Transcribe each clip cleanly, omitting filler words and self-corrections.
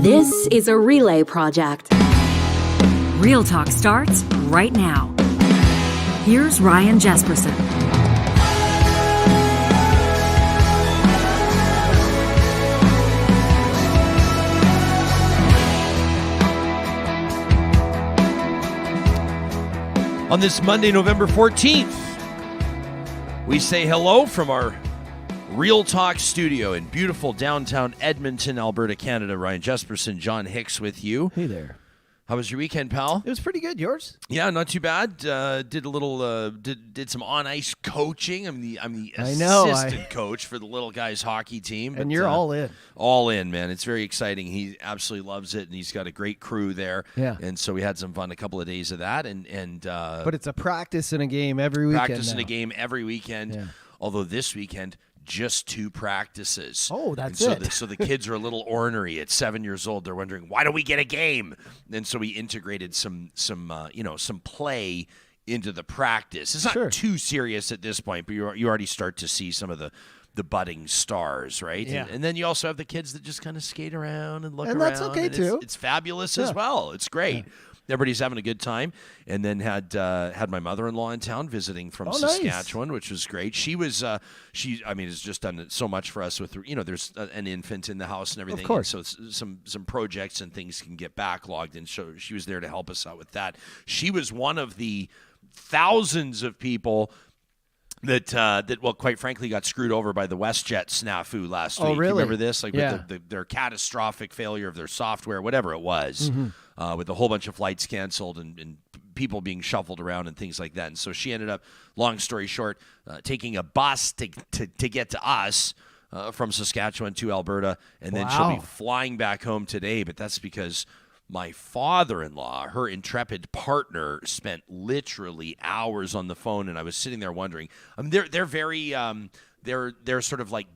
This is a relay project. Real Talk starts right now. Here's Ryan Jesperson. On this Monday, November 14th, we say hello from our Real Talk studio in beautiful downtown Edmonton, Alberta, Canada. Ryan Jesperson, John Hicks with you. Hey there. How was your weekend, pal? It was pretty good. Yours? Yeah, not too bad. Did a little, did some on ice coaching. I'm the assistant coach for the little guys hockey team. And you're all in. All in, man. It's very exciting. He absolutely loves it, and he's got a great crew there. Yeah. And so we had some fun, a couple of days of that, but it's a practice and a game every weekend. Practice and a game every weekend. Yeah. Although this weekend, just 2 practices. Oh, that's it. So the kids are a little ornery at 7 years old. They're wondering, why don't we get a game? And so we integrated some play into the practice. It's not too serious at this point, but you already start to see some of the budding stars, right? Yeah. And then you also have the kids that just kind of skate around and look around. And that's okay, too. It's fabulous as well. It's great. Yeah. Everybody's having a good time, and then had my mother-in-law in town visiting from Saskatchewan, nice. which was great. She was has just done so much for us with, there's an infant in the house and everything. Of course. And so some projects and things can get backlogged, and so she was there to help us out with that. She was one of the thousands of people that quite frankly, got screwed over by the WestJet snafu last week. Oh, really? You remember this? Like yeah. with their catastrophic failure of their software, whatever it was, with a whole bunch of flights canceled and people being shuffled around and things like that. And so she ended up, long story short, taking a bus to get to us from Saskatchewan to Alberta, and then she'll be flying back home today. But that's because my father-in-law, her intrepid partner, spent literally hours on the phone, and I was sitting there wondering. They're very they're sort of like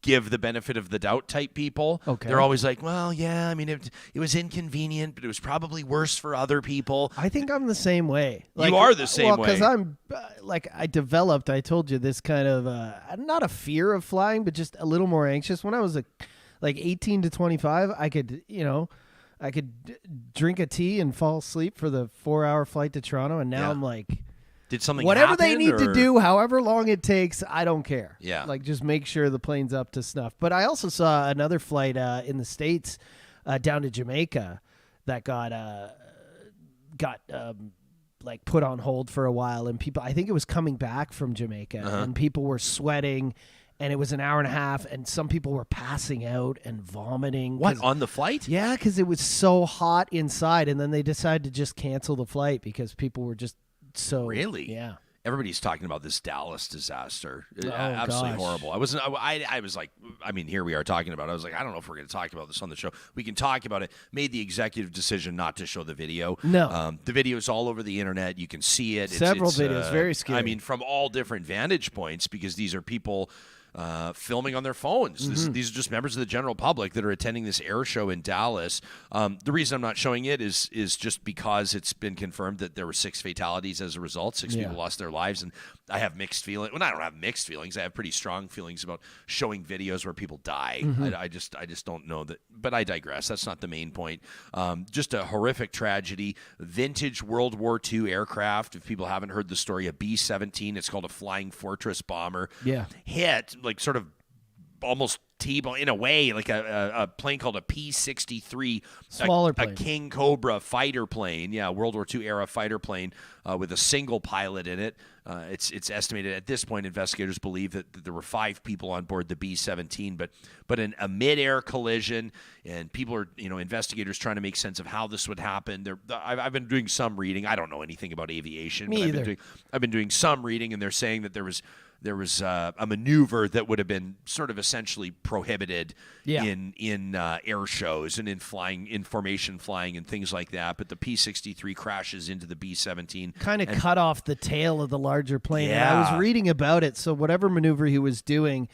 give the benefit of the doubt type people. Okay. They're always like, well, yeah, I mean, it was inconvenient, but it was probably worse for other people. I think I'm the same way. You are the same way. Because I'm I told you this kind of not a fear of flying, but just a little more anxious. When I was 18 to 25, I could drink a tea and fall asleep for the 4-hour flight to Toronto, and now I'm like, did something whatever happen, they need to do, however long it takes, I don't care. Yeah. Like, just make sure the plane's up to snuff. But I also saw another flight in the States down to Jamaica that got put on hold for a while, and people, I think it was coming back from Jamaica, and people were sweating. And it was an hour and a half, and some people were passing out and vomiting. What, on the flight? Yeah, because it was so hot inside, and then they decided to just cancel the flight because people were just so... Really? Yeah. Everybody's talking about this Dallas disaster. Oh, absolutely gosh. horrible. I was like, I mean, here we are talking about it. I was like, I don't know if we're going to talk about this on the show. We can talk about it. Made the executive decision not to show the video. No. The video is all over the internet. You can see it. Several videos. Very scary. I mean, from all different vantage points, because these are people... filming on their phones. These are just members of the general public that are attending this air show in Dallas. The reason I'm not showing it is just because it's been confirmed that there were 6 fatalities as a result. 6 people lost their lives, and I have mixed feelings. Well, I don't have mixed feelings. I have pretty strong feelings about showing videos where people die. I just don't know that. But I digress. That's not the main point. Just a horrific tragedy. Vintage World War II aircraft. If people haven't heard the story, a B-17. It's called a Flying Fortress bomber. Yeah. Hit, like, sort of almost T-bone in a way, like a plane called a P-63, smaller plane. A King Cobra fighter plane. Yeah, World War II era fighter plane with a single pilot in it. It's estimated at this point, investigators believe that there were 5 people on board the B-17, but a mid-air collision, and people are, investigators trying to make sense of how this would happen. I've been doing some reading. I don't know anything about aviation. Me either. I've been doing some reading, and they're saying that there was a maneuver that would have been sort of essentially prohibited in air shows and in formation flying and things like that. But the P-63 crashes into the B-17. Kind of cut off the tail of the larger plane. Yeah. And I was reading about it. So whatever maneuver he was doing,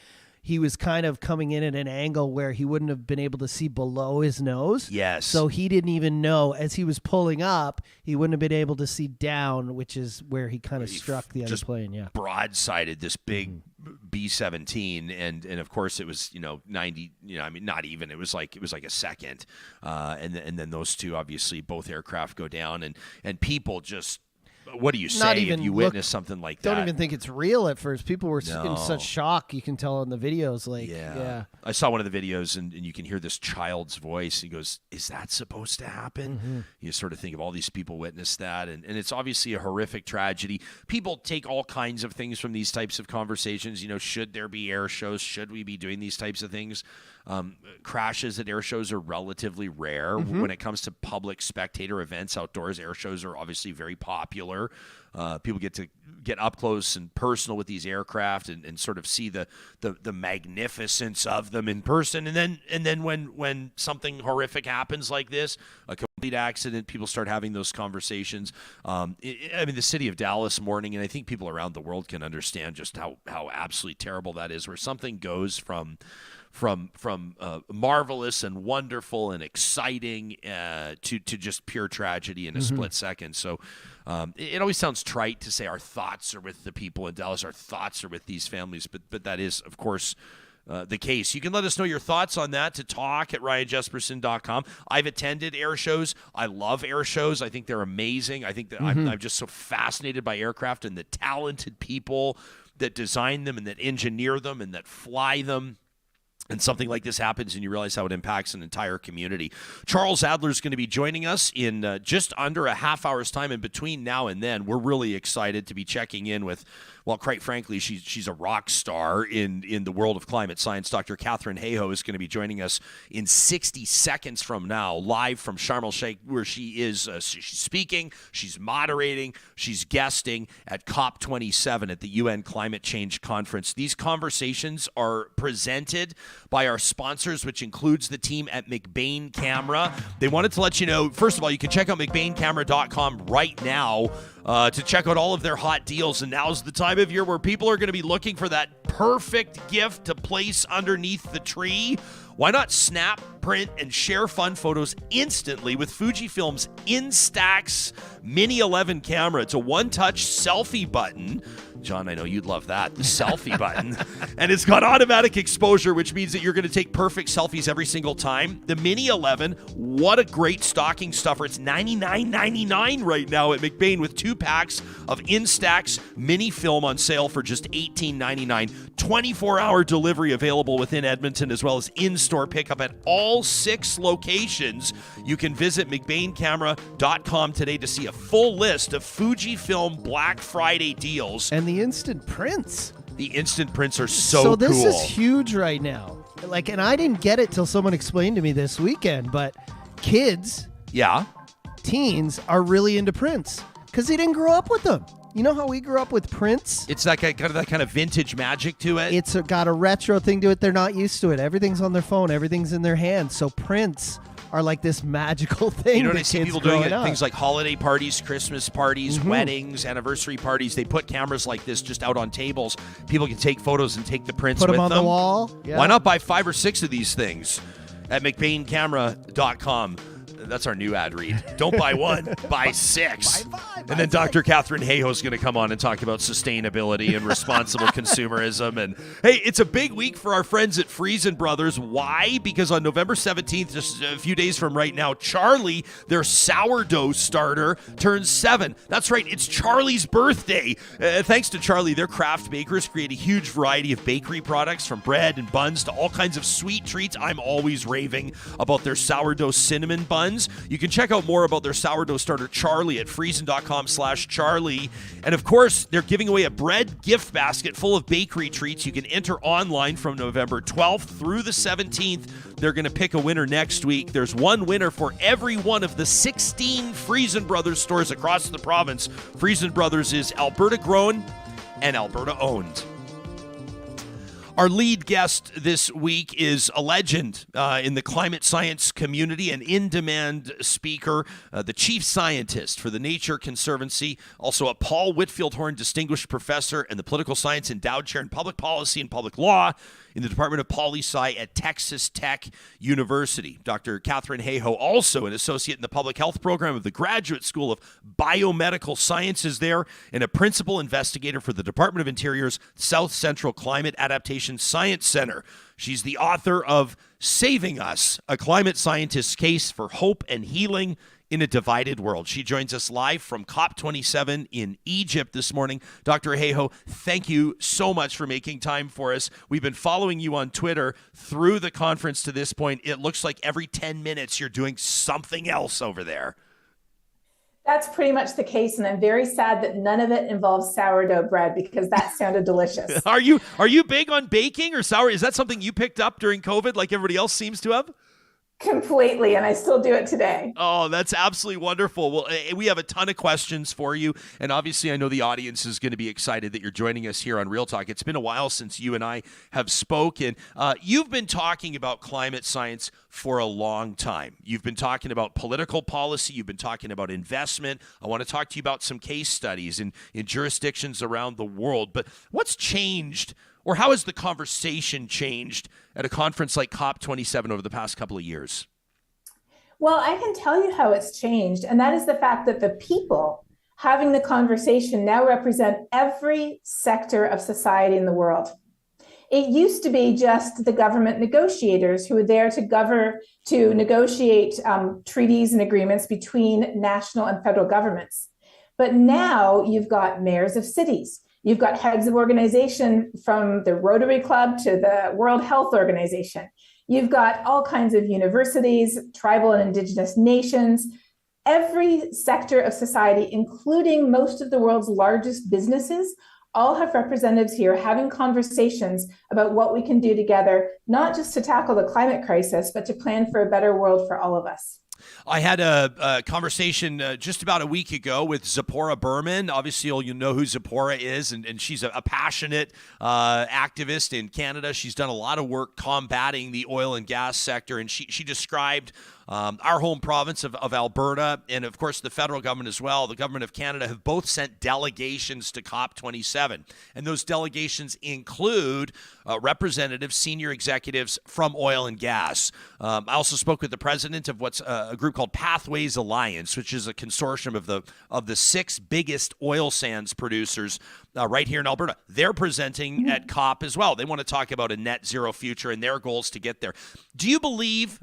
he was kind of coming in at an angle where he wouldn't have been able to see below his nose. Yes. So he didn't even know, as he was pulling up, he wouldn't have been able to see down, which is where he kind of struck the other plane. Yeah. Broadsided this big B-17, and of course it was 90. I mean, not even. It was like a second, and then those two, obviously both aircraft go down, and people just. What do you say if you witness something like that? Don't even think it's real at first. People were in such shock. You can tell in the videos. Yeah. I saw one of the videos, and you can hear this child's voice. He goes, "Is that supposed to happen?" Mm-hmm. You sort of think of all these people witnessed that, and it's obviously a horrific tragedy. People take all kinds of things from these types of conversations. Should there be air shows? Should we be doing these types of things? Crashes at air shows are relatively rare. Mm-hmm. When it comes to public spectator events outdoors, air shows are obviously very popular. People get to get up close and personal with these aircraft and sort of see the magnificence of them in person. And then when something horrific happens like this, a complete accident, people start having those conversations. The city of Dallas mourning, and I think people around the world can understand just how absolutely terrible that is, where something goes from marvelous and wonderful and exciting to just pure tragedy in a split second. So it always sounds trite to say our thoughts are with the people in Dallas, our thoughts are with these families, but that is, of course, the case. You can let us know your thoughts on that to talk at ryanjesperson.com. I've attended air shows. I love air shows. I think they're amazing. I think that I'm just so fascinated by aircraft and the talented people that design them and that engineer them and that fly them. And something like this happens and you realize how it impacts an entire community. Charles Adler is going to be joining us in just under a half hour's time. And between now and then, we're really excited to be checking in with, well, quite frankly, she's a rock star in the world of climate science. Dr. Katharine Hayhoe is going to be joining us in 60 seconds from now, live from Sharm el-Sheikh, where she is she's speaking, she's moderating, she's guesting at COP27 at the UN Climate Change Conference. These conversations are presented by our sponsors, which includes the team at McBain Camera. They wanted to let you know, first of all, you can check out McBainCamera.com right now to check out all of their hot deals. And now's the time of year where people are going to be looking for that perfect gift to place underneath the tree. Why not snap, print, and share fun photos instantly with Fujifilm's Instax Mini 11 camera? It's a one-touch selfie button. John, I know you'd love that, the selfie button. And it's got automatic exposure, which means that you're going to take perfect selfies every single time. The Mini 11, what a great stocking stuffer. It's $99.99 right now at McBain with 2 packs of Instax Mini Film on sale for just $18.99. 24-hour delivery available within Edmonton, as well as in-store pickup at all 6 locations. You can visit McBainCamera.com today to see a full list of Fujifilm Black Friday deals. And the instant prints. The instant prints are so cool. So this is huge right now. And I didn't get it till someone explained to me this weekend, but kids, teens are really into prints because they didn't grow up with them. You know how we grew up with prints? It's that kind of vintage magic to it. It's got a retro thing to it. They're not used to it. Everything's on their phone. Everything's in their hands. So prints are like this magical thing. You know what I see people doing at things like holiday parties, Christmas parties, weddings, anniversary parties. They put cameras like this just out on tables. People can take photos and take the prints with them. Put them on the wall. Yeah. Why not buy 5 or 6 of these things at McBainCamera.com? That's our new ad read. Don't buy 1, buy 6. Buy 5, and then Dr. Katharine Hayhoe is going to come on and talk about sustainability and responsible consumerism. And hey, it's a big week for our friends at Friesen Brothers. Why? Because on November 17th, just a few days from right now, Charlie, their sourdough starter, turns 7. That's right, it's Charlie's birthday. Thanks to Charlie, their craft bakers create a huge variety of bakery products, from bread and buns to all kinds of sweet treats. I'm always raving about their sourdough cinnamon buns. You can check out more about their sourdough starter Charlie at friesen.com/Charlie. And of course, they're giving away a bread gift basket full of bakery treats. You can enter online from November 12th through the 17th. They're going to pick a winner next week. There's one winner for every one of the 16 Friesen Brothers stores across the province. Friesen Brothers is Alberta grown and Alberta owned. Our lead guest this week is a legend in the climate science community, an in-demand speaker, the chief scientist for the Nature Conservancy, also a Paul Whitfield Horn Distinguished Professor and the Political Science Endowed Chair in Public Policy and Public Law. in the Department of Poli-Sci at Texas Tech University. Dr. Katharine Hayhoe, also an associate in the public health program of the Graduate School of Biomedical Sciences there, and a principal investigator for the Department of Interior's South Central Climate Adaptation Science Center. She's the author of Saving Us, a climate scientist's case for hope and healing in a divided world. She joins us live from COP27 in Egypt this morning. Dr. Hayhoe, thank you so much for making time for us. We've been following you on Twitter through the conference to this point. It looks like every 10 minutes you're doing something else over there. That's pretty much the case, and I'm very sad that none of it involves sourdough bread because that sounded delicious. Are you big on baking or sour? Is that something you picked up during COVID like everybody else seems to have? Completely, and I still do it today. Oh, that's absolutely wonderful. Well, we have a ton of questions for you, and obviously I know the audience is going to be excited that you're joining us here on Real Talk. It's been a while since you and I have spoken. You've been talking about climate science for a long time. You've been talking about political policy. You've been talking about investment. I want to talk to you about some case studies in jurisdictions around the world. But what's changed, or how has the conversation changed at a conference like COP27 over the past couple of years? Well, I can tell you how it's changed, and that is the fact that the people having the conversation now represent every sector of society in the world. It used to be just the government negotiators who were there to negotiate treaties and agreements between national and federal governments. But now you've got mayors of cities. You've got heads of organization from the Rotary Club to the World Health Organization. You've got all kinds of universities, tribal and indigenous nations. Every sector of society, including most of the world's largest businesses, all have representatives here having conversations about what we can do together, not just to tackle the climate crisis, but to plan for a better world for all of us. I had a conversation just about a week ago with Zipporah Berman. Obviously, you know who Zipporah is, and she's a passionate activist in Canada. She's done a lot of work combating the oil and gas sector, and she described our home province of Alberta, and of course the federal government as well, the government of Canada, have both sent delegations to COP27. And those delegations include representatives, senior executives from oil and gas. I also spoke with the president of what's a group called Pathways Alliance, which is a consortium of the 6 biggest oil sands producers right here in Alberta. They're presenting at COP as well. They want to talk about a net zero future and their goals to get there. Do you believe,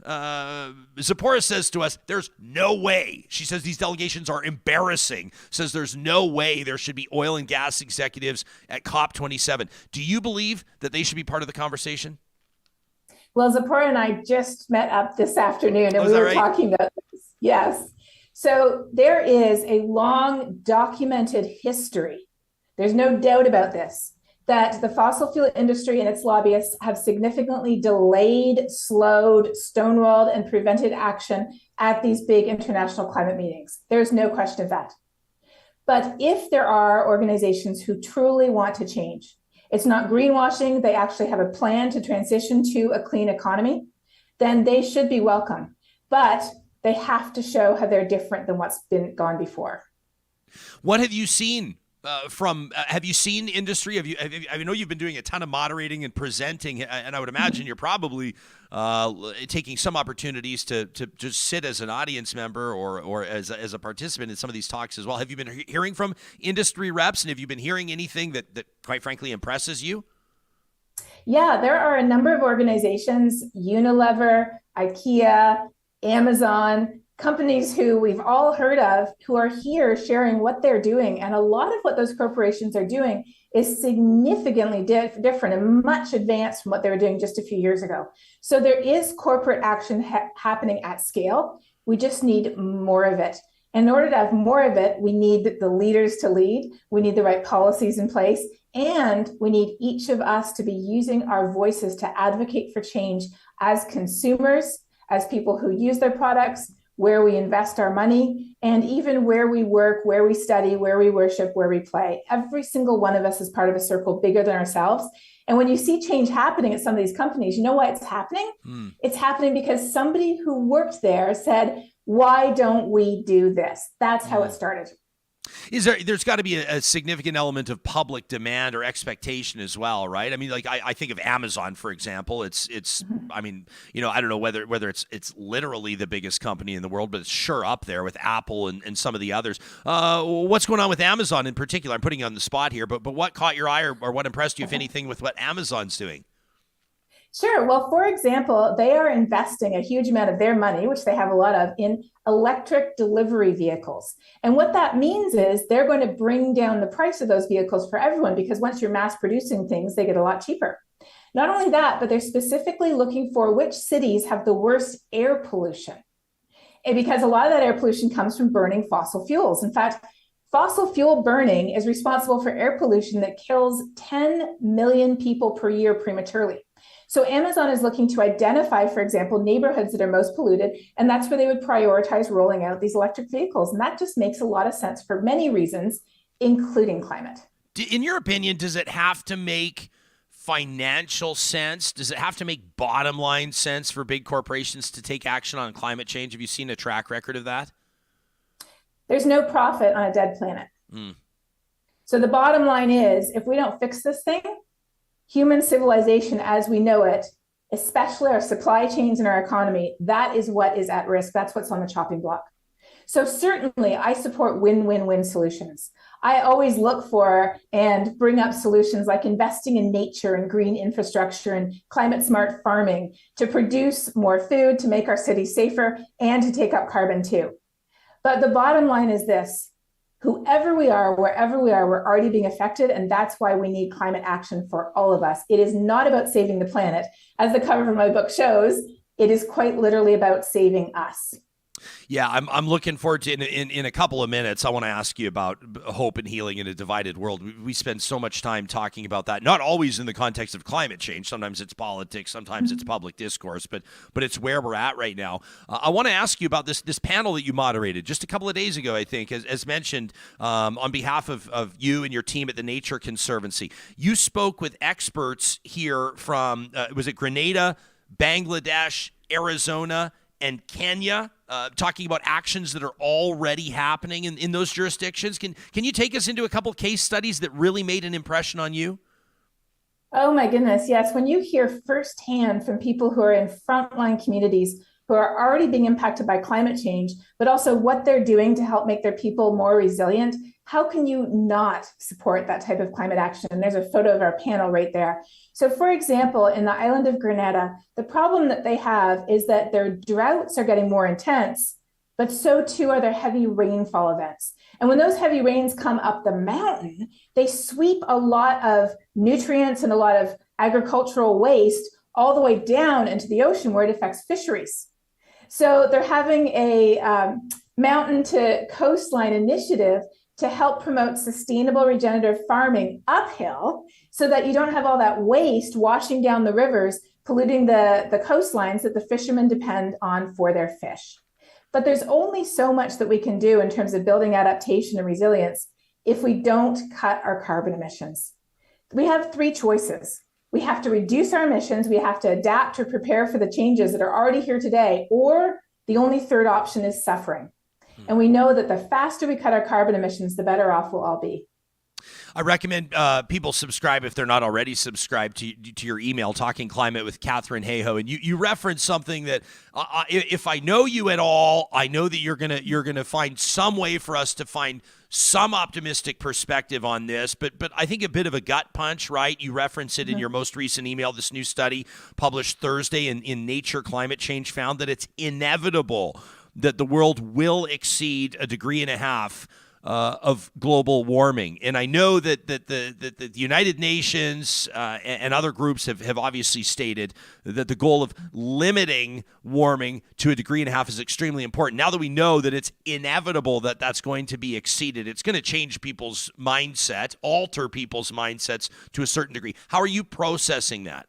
Zipporah says to us, there's no way. She says these delegations are embarrassing. Says there's no way there should be oil and gas executives at COP27. Do you believe that they should be part of the conversation? Well, Zipporah and I just met up this afternoon, and we were talking about this. Yes. So there is a long documented history. There's no doubt about this, that the fossil fuel industry and its lobbyists have significantly delayed, slowed, stonewalled, and prevented action at these big international climate meetings. There's no question of that. But if there are organizations who truly want to change, it's not greenwashing, they actually have a plan to transition to a clean economy, then they should be welcome. But they have to show how they're different than what's been gone before. What have you seen? Have you seen industry? I know you've been doing a ton of moderating and presenting, and I would imagine you're probably taking some opportunities to just sit as an audience member or as a participant in some of these talks as well. Have you been hearing from industry reps, and have you been hearing anything that quite frankly impresses you? Yeah, there are a number of organizations, Unilever, IKEA, Amazon, companies who we've all heard of, who are here sharing what they're doing. And a lot of what those corporations are doing is significantly different and much advanced from what they were doing just a few years ago. So there is corporate action happening at scale. We just need more of it. In order to have more of it, we need the leaders to lead. We need the right policies in place. And we need each of us to be using our voices to advocate for change as consumers, as people who use their products, where we invest our money, and even where we work, where we study, where we worship, where we play. Every single one of us is part of a circle bigger than ourselves. And when you see change happening at some of these companies, you know why it's happening? It's happening because somebody who worked there said, why don't we do this? That's how it started. There's got to be a significant element of public demand or expectation as well, right? I mean, like I think of Amazon, for example. I mean, I don't know whether it's literally the biggest company in the world, but it's sure up there with Apple and some of the others. What's going on with Amazon in particular? I'm putting you on the spot here, but what caught your eye or what impressed you, if anything, with what Amazon's doing? Sure. Well, for example, they are investing a huge amount of their money, which they have a lot of, in electric delivery vehicles. And what that means is they're going to bring down the price of those vehicles for everyone, because once you're mass producing things, they get a lot cheaper. Not only that, but they're specifically looking for which cities have the worst air pollution. And because a lot of that air pollution comes from burning fossil fuels. In fact, fossil fuel burning is responsible for air pollution that kills 10 million people per year prematurely. So Amazon is looking to identify, for example, neighborhoods that are most polluted, and that's where they would prioritize rolling out these electric vehicles. And that just makes a lot of sense for many reasons, including climate. In your opinion, does it have to make financial sense? Does it have to make bottom line sense for big corporations to take action on climate change? Have you seen a track record of that? There's no profit on a dead planet. So the bottom line is, if we don't fix this thing, human civilization as we know it, especially our supply chains and our economy, that is what is at risk. That's what's on the chopping block. So certainly I support win-win-win solutions. I always look for and bring up solutions like investing in nature and green infrastructure and climate smart farming to produce more food, to make our cities safer, and to take up carbon too. But the bottom line is this: whoever we are, wherever we are, we're already being affected, and that's why we need climate action for all of us. It is not about saving the planet. As the cover of my book shows, it is quite literally about saving us. Yeah, I'm looking forward to, in a couple of minutes, I want to ask you about hope and healing in a divided world. We spend so much time talking about that, not always in the context of climate change. Sometimes it's politics, sometimes it's public discourse, but it's where we're at right now. I want to ask you about this panel that you moderated just a couple of days ago, I think, as mentioned, on behalf of you and your team at the Nature Conservancy. You spoke with experts here from, was it Grenada, Bangladesh, Arizona, and Kenya, talking about actions that are already happening in those jurisdictions. Can you take us into a couple of case studies that really made an impression on you? Oh my goodness, yes. When you hear firsthand from people who are in frontline communities who are already being impacted by climate change, but also what they're doing to help make their people more resilient, how can you not support that type of climate action? And there's a photo of our panel right there. So for example, in the island of Grenada, the problem that they have is that their droughts are getting more intense, but so too are their heavy rainfall events. And when those heavy rains come up the mountain, they sweep a lot of nutrients and a lot of agricultural waste all the way down into the ocean where it affects fisheries. So they're having a mountain to coastline initiative to help promote sustainable regenerative farming uphill so that you don't have all that waste washing down the rivers, polluting the coastlines that the fishermen depend on for their fish. But there's only so much that we can do in terms of building adaptation and resilience if we don't cut our carbon emissions. We have three choices. We have to reduce our emissions, we have to adapt or prepare for the changes that are already here today, or the only third option is suffering. And we know that the faster we cut our carbon emissions, the better off we'll all be. I recommend people subscribe if they're not already subscribed to your email, Talking Climate with Katharine Hayhoe. And you referenced something that if I know you at all, I know that you're gonna find some way for us to find some optimistic perspective on this. But I think a bit of a gut punch, right? You reference it in your most recent email. This new study published Thursday in Nature Climate Change found that it's inevitable that the world will exceed 1.5 degrees of global warming. And I know that the United Nations and other groups have obviously stated that the goal of limiting warming to 1.5 degrees is extremely important. Now that we know that it's inevitable that that's going to be exceeded, it's going to change people's mindset, alter people's mindsets to a certain degree. How are you processing that?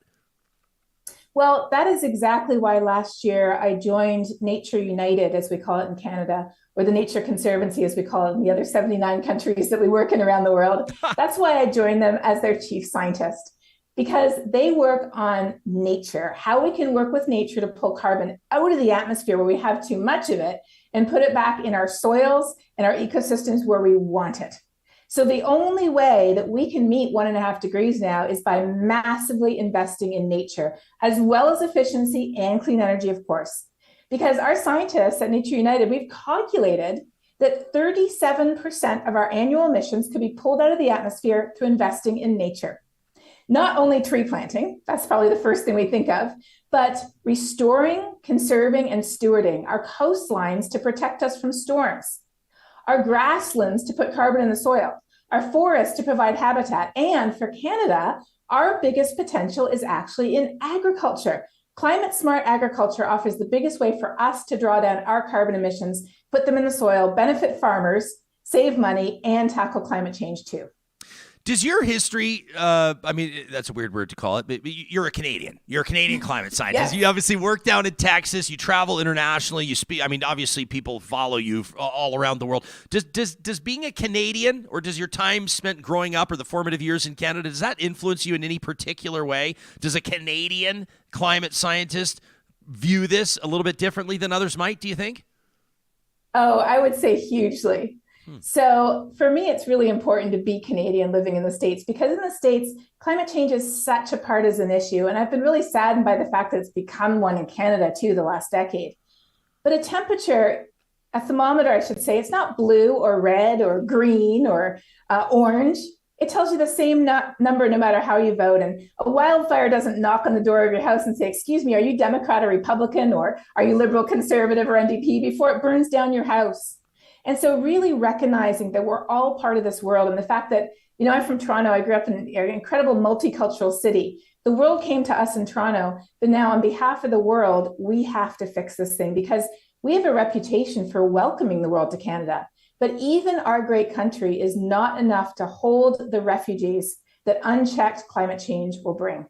Well, that is exactly why last year I joined Nature United, as we call it in Canada, or the Nature Conservancy, as we call it in the other 79 countries that we work in around the world. That's why I joined them as their chief scientist, because they work on nature, how we can work with nature to pull carbon out of the atmosphere where we have too much of it, and put it back in our soils and our ecosystems where we want it. So the only way that we can meet 1.5 degrees now is by massively investing in nature, as well as efficiency and clean energy, of course. Because our scientists at Nature United, we've calculated that 37% of our annual emissions could be pulled out of the atmosphere through investing in nature. Not only tree planting, that's probably the first thing we think of, but restoring, conserving, and stewarding our coastlines to protect us from storms, our grasslands to put carbon in the soil, our forests to provide habitat, and for Canada, our biggest potential is actually in agriculture. Climate-smart agriculture offers the biggest way for us to draw down our carbon emissions, put them in the soil, benefit farmers, save money, and tackle climate change too. Does your history, I mean, that's a weird word to call it, but you're a Canadian. You're a Canadian climate scientist. Yeah. You obviously work down in Texas. You travel internationally. You speak, I mean, obviously people follow you all around the world. Does being a Canadian, or does your time spent growing up or the formative years in Canada, does that influence you in any particular way? Does a Canadian climate scientist view this a little bit differently than others might, do you think? Oh, I would say hugely. So for me, it's really important to be Canadian living in the States, because in the States, climate change is such a partisan issue. And I've been really saddened by the fact that it's become one in Canada too the last decade. But a thermometer, I should say, it's not blue or red or green or orange. It tells you the same number no matter how you vote. And a wildfire doesn't knock on the door of your house and say, excuse me, are you Democrat or Republican, or are you Liberal, Conservative, or NDP, before it burns down your house. And so really recognizing that we're all part of this world, and the fact that, you know, I'm from Toronto, I grew up in an incredible multicultural city. The world came to us in Toronto, but now on behalf of the world, we have to fix this thing, because we have a reputation for welcoming the world to Canada. But even our great country is not enough to hold the refugees that unchecked climate change will bring.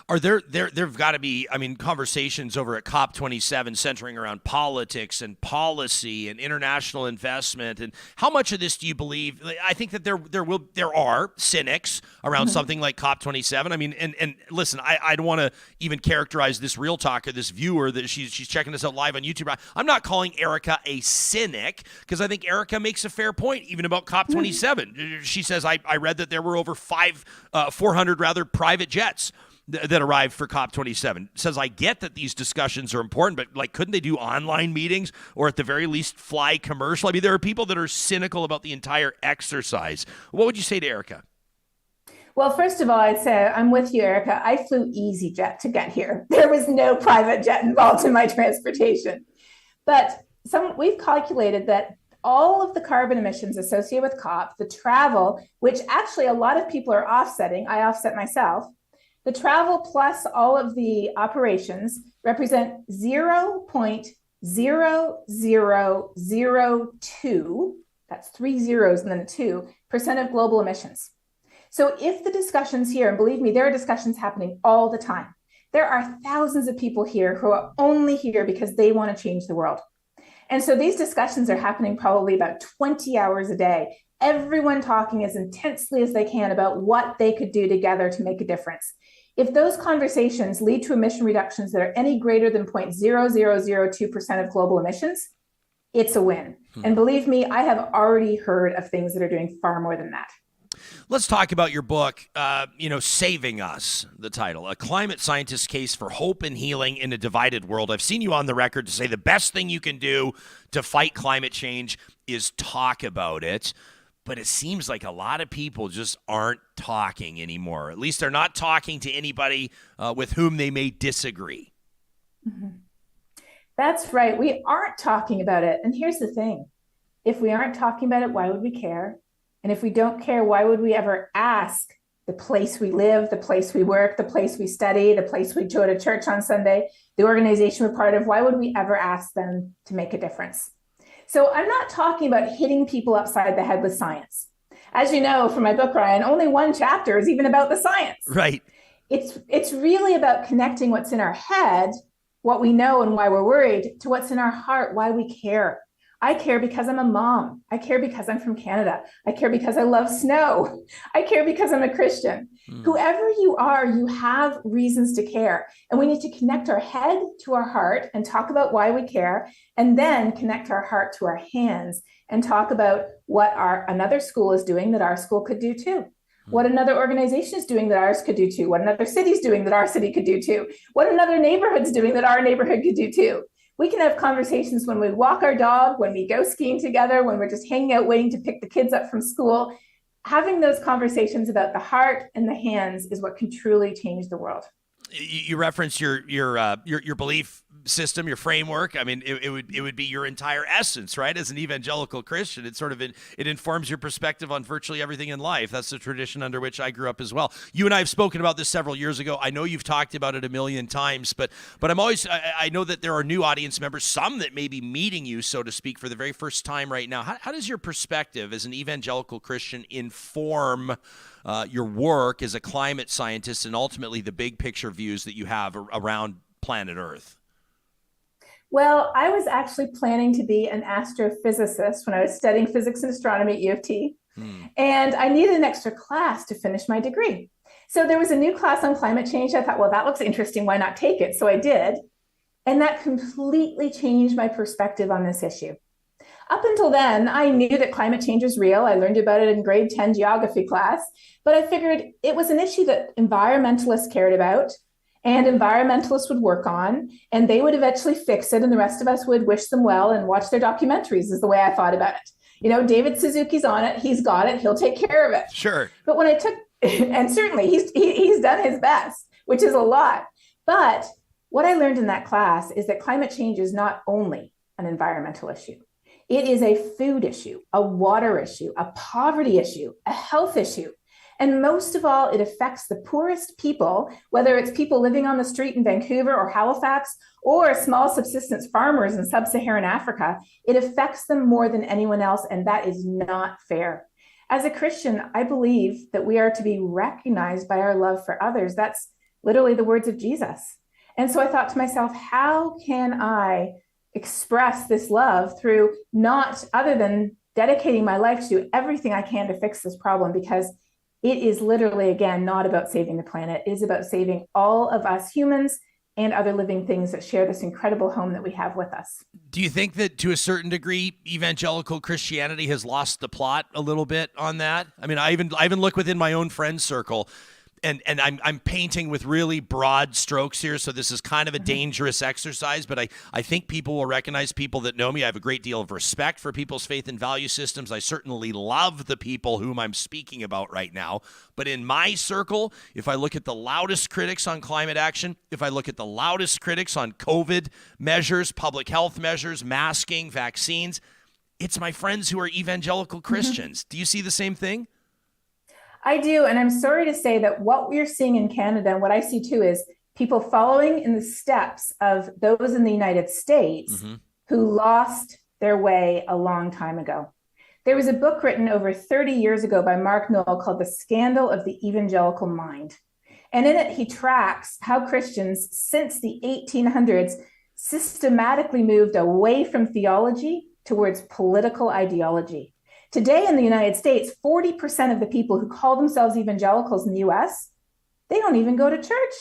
Are there've got to be, I mean, conversations over at COP27 centering around politics and policy and international investment, and how much of this do you believe? I think that there are cynics around something like COP27. I mean, and listen, I don't want to even characterize this real talker, this viewer that she's checking us out live on YouTube. I'm not calling Erica a cynic, because I think Erica makes a fair point even about COP27. She says, I read that there were over 400 private jets that arrived for COP27. Says, I get that these discussions are important, but like, couldn't they do online meetings, or at the very least fly commercial? I mean, there are people that are cynical about the entire exercise. What would you say to Erica? Well, first of all, I'd say I'm with you, Erica. I flew EasyJet to get here. There was no private jet involved in my transportation. But we've calculated that all of the carbon emissions associated with COP, the travel, which actually a lot of people are offsetting, I offset myself, the travel plus all of the operations represent 0.0002, that's 3 zeros and then a 2% of global emissions. So if the discussions here, and believe me, there are discussions happening all the time. There are thousands of people here who are only here because they want to change the world. And so these discussions are happening probably about 20 hours a day. Everyone talking as intensely as they can about what they could do together to make a difference. If those conversations lead to emission reductions that are any greater than 0.0002% of global emissions, it's a win. And believe me, I have already heard of things that are doing far more than that. Let's talk about your book, Saving Us, the title, A Climate Scientist's Case for Hope and Healing in a Divided World. I've seen you on the record to say the best thing you can do to fight climate change is talk about it. But it seems like a lot of people just aren't talking anymore. At least they're not talking to anybody with whom they may disagree. Mm-hmm. That's right. We aren't talking about it. And here's the thing. If we aren't talking about it, why would we care? And if we don't care, why would we ever ask the place we live, the place we work, the place we study, the place we go to church on Sunday, the organization we're part of, why would we ever ask them to make a difference? So I'm not talking about hitting people upside the head with science. As you know from my book, Ryan, only one chapter is even about the science. Right. It's really about connecting what's in our head, what we know and why we're worried, to what's in our heart, why we care. I care because I'm a mom. I care because I'm from Canada. I care because I love snow. I care because I'm a Christian. Whoever you are, you have reasons to care. And we need to connect our head to our heart and talk about why we care, and then connect our heart to our hands and talk about what another school is doing that our school could do too. What another organization is doing that ours could do too. What another city is doing that our city could do too. What another neighborhood's doing that our neighborhood could do too. We can have conversations when we walk our dog, when we go skiing together, when we're just hanging out waiting to pick the kids up from school. Having those conversations about the heart and the hands is what can truly change the world. You referenced your belief system, your framework. I mean, it would be your entire essence, right? As an evangelical Christian, it informs your perspective on virtually everything in life. That's the tradition under which I grew up as well. You and I have spoken about this several years ago. I know you've talked about it a million times, but I know that there are new audience members, some that may be meeting you, so to speak, for the very first time right now. How does your perspective as an evangelical Christian inform your work as a climate scientist and ultimately the big picture views that you have around planet Earth? Well, I was actually planning to be an astrophysicist when I was studying physics and astronomy at U of T. And I needed an extra class to finish my degree. So there was a new class on climate change. I thought, well, that looks interesting. Why not take it? So I did. And that completely changed my perspective on this issue. Up until then, I knew that climate change was real. I learned about it in grade 10 geography class, but I figured it was an issue that environmentalists cared about and environmentalists would work on, and they would eventually fix it, and the rest of us would wish them well and watch their documentaries, is the way I thought about it. You know, David Suzuki's on it. He's got it. He'll take care of it. Sure. But when I took, and certainly he's done his best, which is a lot. But what I learned in that class is that climate change is not only an environmental issue. It is a food issue, a water issue, a poverty issue, a health issue. And most of all, it affects the poorest people, whether it's people living on the street in Vancouver or Halifax, or small subsistence farmers in sub-Saharan Africa. It affects them more than anyone else, and that is not fair. As a Christian, I believe that we are to be recognized by our love for others. That's literally the words of Jesus. And so I thought to myself, how can I express this love through not other than dedicating my life to do everything I can to fix this problem? Because it is literally, again, not about saving the planet. It is about saving all of us humans and other living things that share this incredible home that we have with us. Do you think that to a certain degree, evangelical Christianity has lost the plot a little bit on that? I mean, I even look within my own friend circle, and I'm painting with really broad strokes here, so this is kind of a dangerous exercise, but I think people will recognize, people that know me. I have a great deal of respect for people's faith and value systems. I certainly love the people whom I'm speaking about right now. But in my circle, if I look at the loudest critics on climate action, if I look at the loudest critics on COVID measures, public health measures, masking, vaccines, it's my friends who are evangelical Christians. Do you see the same thing? I do. And I'm sorry to say that what we're seeing in Canada, and what I see too, is people following in the steps of those in the United States who lost their way a long time ago. There was a book written over 30 years ago by Mark Noll called The Scandal of the Evangelical Mind. And in it, he tracks how Christians since the 1800s systematically moved away from theology towards political ideology. Today in the United States, 40% of the people who call themselves evangelicals in the US, they don't even go to church.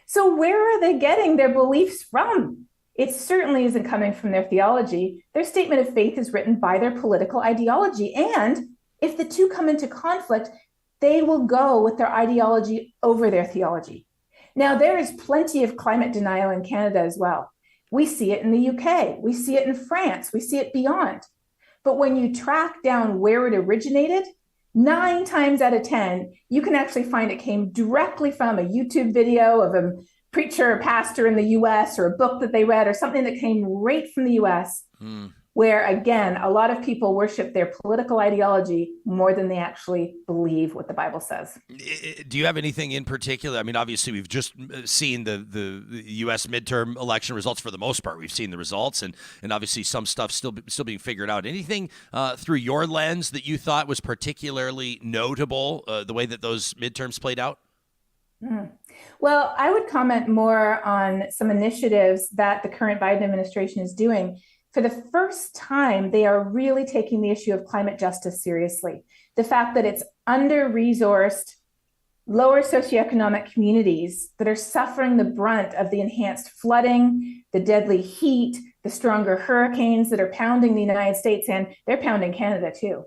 So where are they getting their beliefs from? It certainly isn't coming from their theology. Their statement of faith is written by their political ideology. And if the two come into conflict, they will go with their ideology over their theology. Now, there is plenty of climate denial in Canada as well. We see it in the UK. We see it in France. We see it beyond. But when you track down where it originated, 9 times out of 10, you can actually find it came directly from a YouTube video of a preacher or pastor in the US, or a book that they read, or something that came right from the US, where, again, a lot of people worship their political ideology more than they actually believe what the Bible says. Do you have anything in particular? I mean, obviously, we've just seen the U.S. midterm election results for the most part. We've seen the results, and obviously some stuff still being figured out. Anything through your lens that you thought was particularly notable, the way that those midterms played out? Well, I would comment more on some initiatives that the current Biden administration is doing for the first time, they are really taking the issue of climate justice seriously. The fact that it's under-resourced, lower socioeconomic communities that are suffering the brunt of the enhanced flooding, the deadly heat, the stronger hurricanes that are pounding the United States, and they're pounding Canada too.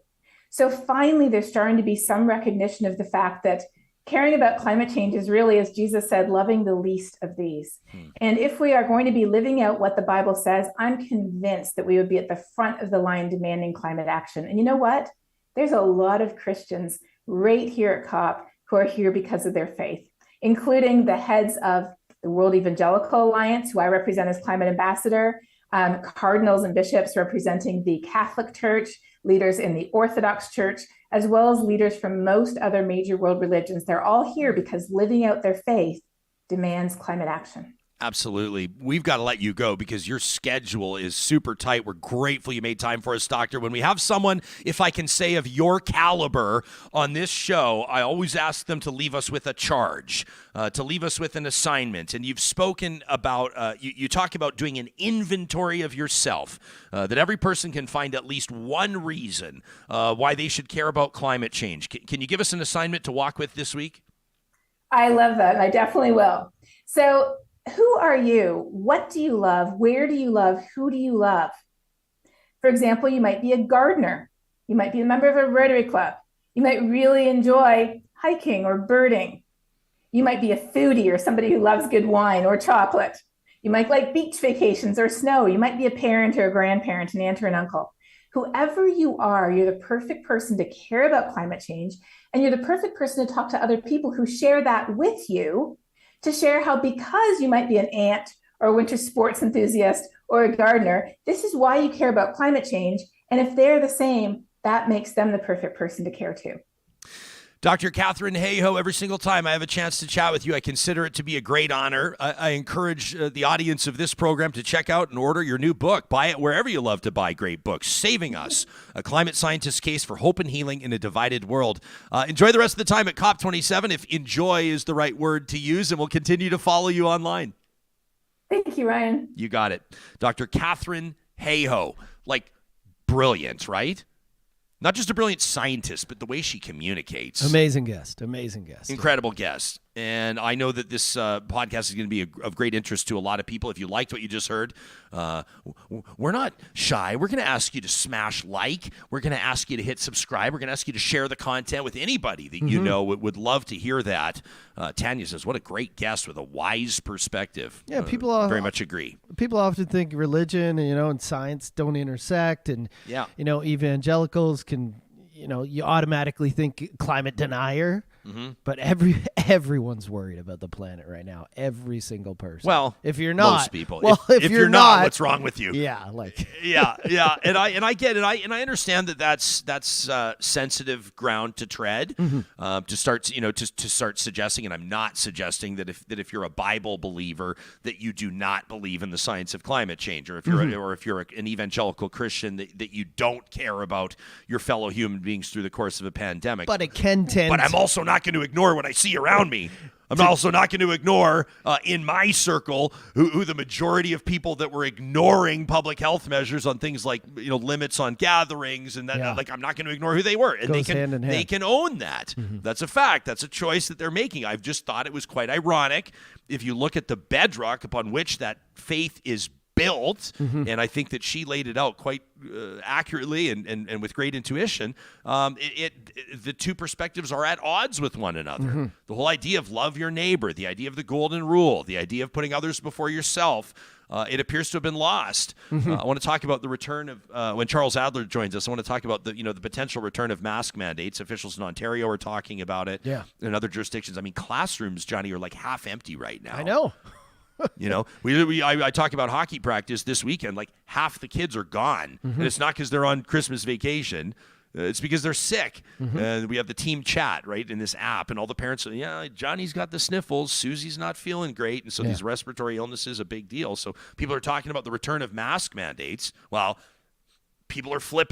So finally, there's starting to be some recognition of the fact that caring about climate change is really, as Jesus said, loving the least of these. And if we are going to be living out what the Bible says, I'm convinced that we would be at the front of the line demanding climate action. And you know what? There's a lot of Christians right here at COP who are here because of their faith, including the heads of the World Evangelical Alliance, who I represent as climate ambassador, cardinals and bishops representing the Catholic Church, leaders in the Orthodox Church, as well as leaders from most other major world religions. They're all here because living out their faith demands climate action. Absolutely. We've got to let you go because your schedule is super tight. We're grateful you made time for us, Doctor. When we have someone, if I can say, of your caliber on this show, I always ask them to leave us with a charge, to leave us with an assignment. And you've spoken about, you talk about doing an inventory of yourself, that every person can find at least one reason why they should care about climate change. Can you give us an assignment to walk with this week? I love that. I definitely will. So, who are you? What do you love? Where do you love? Who do you love? For example, you might be a gardener. You might be a member of a Rotary Club. You might really enjoy hiking or birding. You might be a foodie or somebody who loves good wine or chocolate. You might like beach vacations or snow. You might be a parent or a grandparent, an aunt or an uncle. Whoever you are, you're the perfect person to care about climate change, and you're the perfect person to talk to other people who share that with you, to share how, because you might be an ant or a winter sports enthusiast or a gardener, this is why you care about climate change. And if they're the same, that makes them the perfect person to care too. Dr. Katharine Hayhoe, every single time I have a chance to chat with you, I consider it to be a great honor. I encourage the audience of this program to check out and order your new book. Buy it wherever you love to buy great books. Saving Us, a climate scientist's case for hope and healing in a divided world. Enjoy the rest of the time at COP27, if enjoy is the right word to use, and we'll continue to follow you online. Thank you, Ryan. You got it. Dr. Katharine Hayhoe, like brilliant, right? Not just a brilliant scientist, but the way she communicates. Amazing guest. Amazing guest. Incredible guest. And I know that this podcast is going to be of great interest to a lot of people. If you liked what you just heard, we're not shy. We're going to ask you to smash like. We're going to ask you to hit subscribe. We're going to ask you to share the content with anybody that you know would love to hear that. Tanya says, what a great guest with a wise perspective. Yeah, people very much agree. People often think religion and science don't intersect, and evangelicals can, you automatically think climate denier. But everyone's worried about the planet right now. Every single person. Well, if you're not, most people. Well, if you're not, what's wrong with you? Yeah, yeah. And I get it. And I understand that that's sensitive ground to tread. To start to start suggesting. And I'm not suggesting that if you're a Bible believer that you do not believe in the science of climate change, or if you're an evangelical Christian that you don't care about your fellow human beings through the course of a pandemic. But it can tend. But I'm also not going to ignore what I see around me. I'm also not going to ignore in my circle who the majority of people that were ignoring public health measures on things like limits on gatherings and that. Like, I'm not going to ignore who they were, and Goes hand in hand. they can own that. That's a fact. That's a choice that they're making. I've just thought it was quite ironic if you look at the bedrock upon which that faith is built, and I think that she laid it out quite accurately and with great intuition. The two perspectives are at odds with one another. The whole idea of love your neighbor, the idea of the golden rule, the idea of putting others before yourself, it appears to have been lost. I want to talk about the return of when Charles Adler joins us. I want to talk about the potential return of mask mandates. Officials in Ontario are talking about it. Yeah, in other jurisdictions. I mean, classrooms, Johnny, are like half empty right now. I know. I talk about hockey practice this weekend. Like, half the kids are gone, and it's not because they're on Christmas vacation. It's because they're sick. We have the team chat in this app, and all the parents are, Johnny's got the sniffles, Susie's not feeling great, and so these respiratory illnesses a big deal. So people are talking about the return of mask mandates. Well,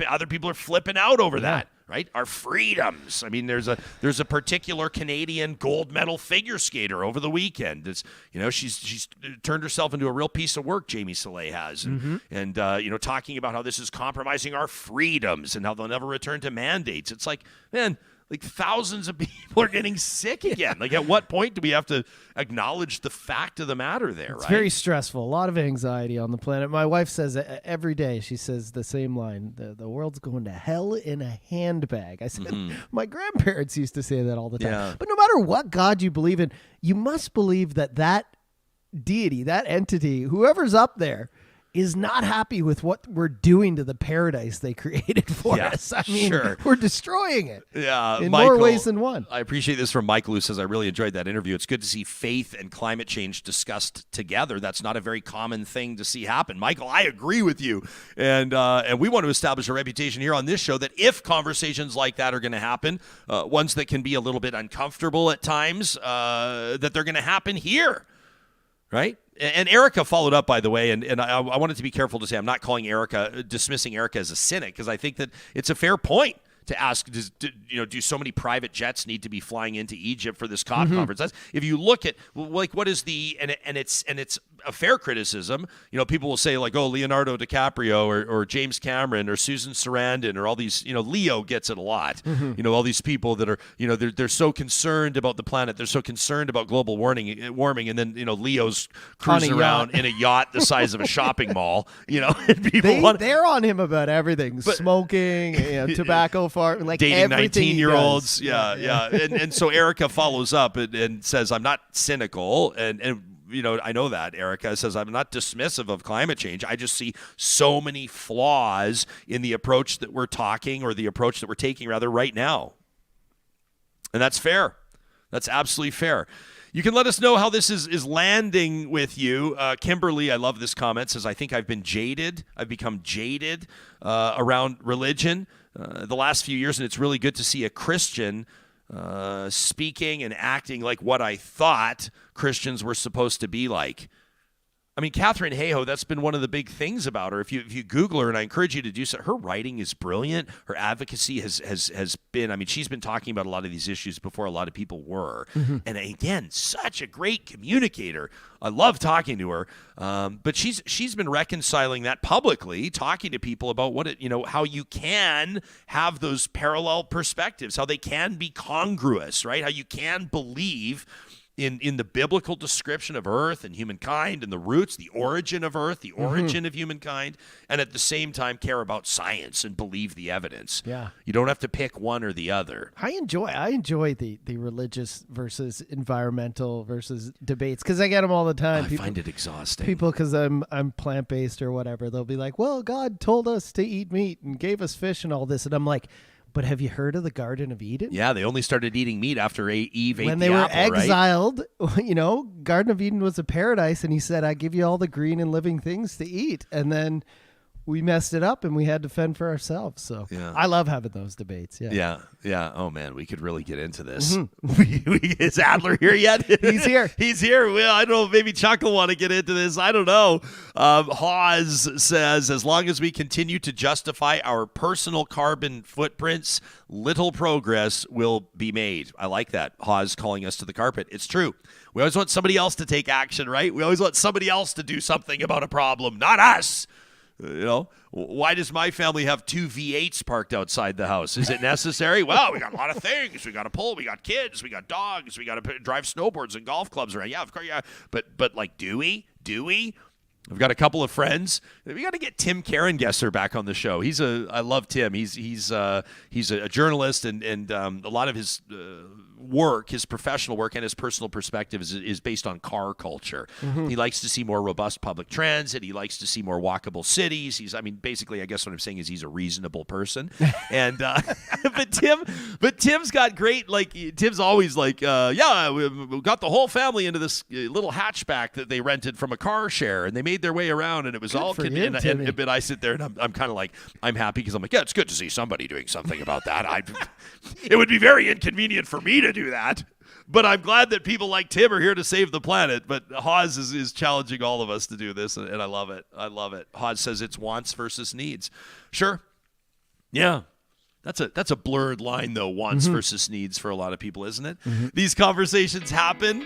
other people are flipping out over that. right? Our freedoms. I mean, there's a particular Canadian gold medal figure skater over the weekend. It's, she's turned herself into a real piece of work, Jamie Soleil has. And talking about how this is compromising our freedoms and how they'll never return to mandates. It's like, man, like thousands of people are getting sick again. Like, at what point do we have to acknowledge the fact of the matter there, It's right? very stressful. A lot of anxiety on the planet. My wife says every day, she says the same line, the world's going to hell in a handbag. I said, my grandparents used to say that all the time. Yeah. But no matter what God you believe in, you must believe that deity, that entity, whoever's up there, is not happy with what we're doing to the paradise they created for us. I mean, we're destroying it in more ways than one. I appreciate this from Michael, who says, I really enjoyed that interview. It's good to see faith and climate change discussed together. That's not a very common thing to see happen. Michael, I agree with you. And we want to establish a reputation here on this show that if conversations like that are going to happen, ones that can be a little bit uncomfortable at times, that they're going to happen here. Right? And Erica followed up, by the way, and I wanted to be careful to say I'm not dismissing Erica as a cynic, because I think that it's a fair point to ask, do so many private jets need to be flying into Egypt for this COP conference? If you look at, like, what is and it's a fair criticism. People will say, like, oh, Leonardo DiCaprio or James Cameron or Susan Sarandon or all these, Leo gets it a lot. All these people that are, they're so concerned about the planet. They're so concerned about global warming. And then, Leo's cruising around in a yacht the size of a shopping mall, and people they're on him about everything, smoking, tobacco, like dating everything 19-year-olds. Yeah. And so Erica follows up and says, I'm not cynical. And I know that Erica says, I'm not dismissive of climate change. I just see so many flaws in the approach that we're taking right now. And that's fair. That's absolutely fair. You can let us know how this is landing with you. Kimberly, I love this comment, says, I think I've become jaded around religion the last few years, and it's really good to see a Christian speaking and acting like what I thought Christians were supposed to be like. I mean, Katharine Hayhoe, that's been one of the big things about her. If you Google her, and I encourage you to do so, her writing is brilliant. Her advocacy has been, I mean, she's been talking about a lot of these issues before a lot of people were. And again, such a great communicator. I love talking to her. But she's been reconciling that publicly, talking to people about how you can have those parallel perspectives, how they can be congruous, right? How you can believe in the biblical description of Earth and humankind and the roots, the origin of Earth, the origin of humankind, and at the same time care about science and believe the evidence. Yeah. You don't have to pick one or the other. I enjoy the religious versus environmental versus debates, because I get them all the time. I find it exhausting. People, because I'm plant-based or whatever, they'll be like, well, God told us to eat meat and gave us fish and all this. And I'm like, but have you heard of the Garden of Eden? Yeah, they only started eating meat after Eve ate when the they were apple, exiled, right? Garden of Eden was a paradise, and he said, I give you all the green and living things to eat. And then we messed it up and we had to fend for ourselves. So I love having those debates. Yeah. Oh man, we could really get into this. Is Adler here yet? He's here. He's here. Well, I don't know. Maybe Chuck will want to get into this. I don't know. Hawes says, as long as we continue to justify our personal carbon footprints, little progress will be made. I like that. Hawes calling us to the carpet. It's true. We always want somebody else to take action, right? We always want somebody else to do something about a problem, not us. Why does my family have two V8s parked outside the house? Is it necessary? Well, we got a lot of things. We got to pull. We got kids. We got dogs. We got to drive snowboards and golf clubs around. Yeah, of course. Yeah, but like, do we? We've got a couple of friends. We got to get Tim Karengesser back on the show. I love Tim. He's a journalist, and a lot of his work, his professional work, and his personal perspective is based on car culture. He likes to see more robust public transit. He likes to see more walkable cities. Basically, I guess what I'm saying is he's a reasonable person. And but Tim's got great, Tim's always we got the whole family into this little hatchback that they rented from a car share, and they made their way around, and it was all but I sit there and I'm kind of like, I'm happy because I'm like, yeah, it's good to see somebody doing something about that. It would be very inconvenient for me to do that, but I'm glad that people like Tim are here to save the planet. But Hawes is challenging all of us to do this, and I love it. Hawes says it's wants versus needs. Sure. Yeah. That's a blurred line, though, wants versus needs for a lot of people, isn't it? These conversations happen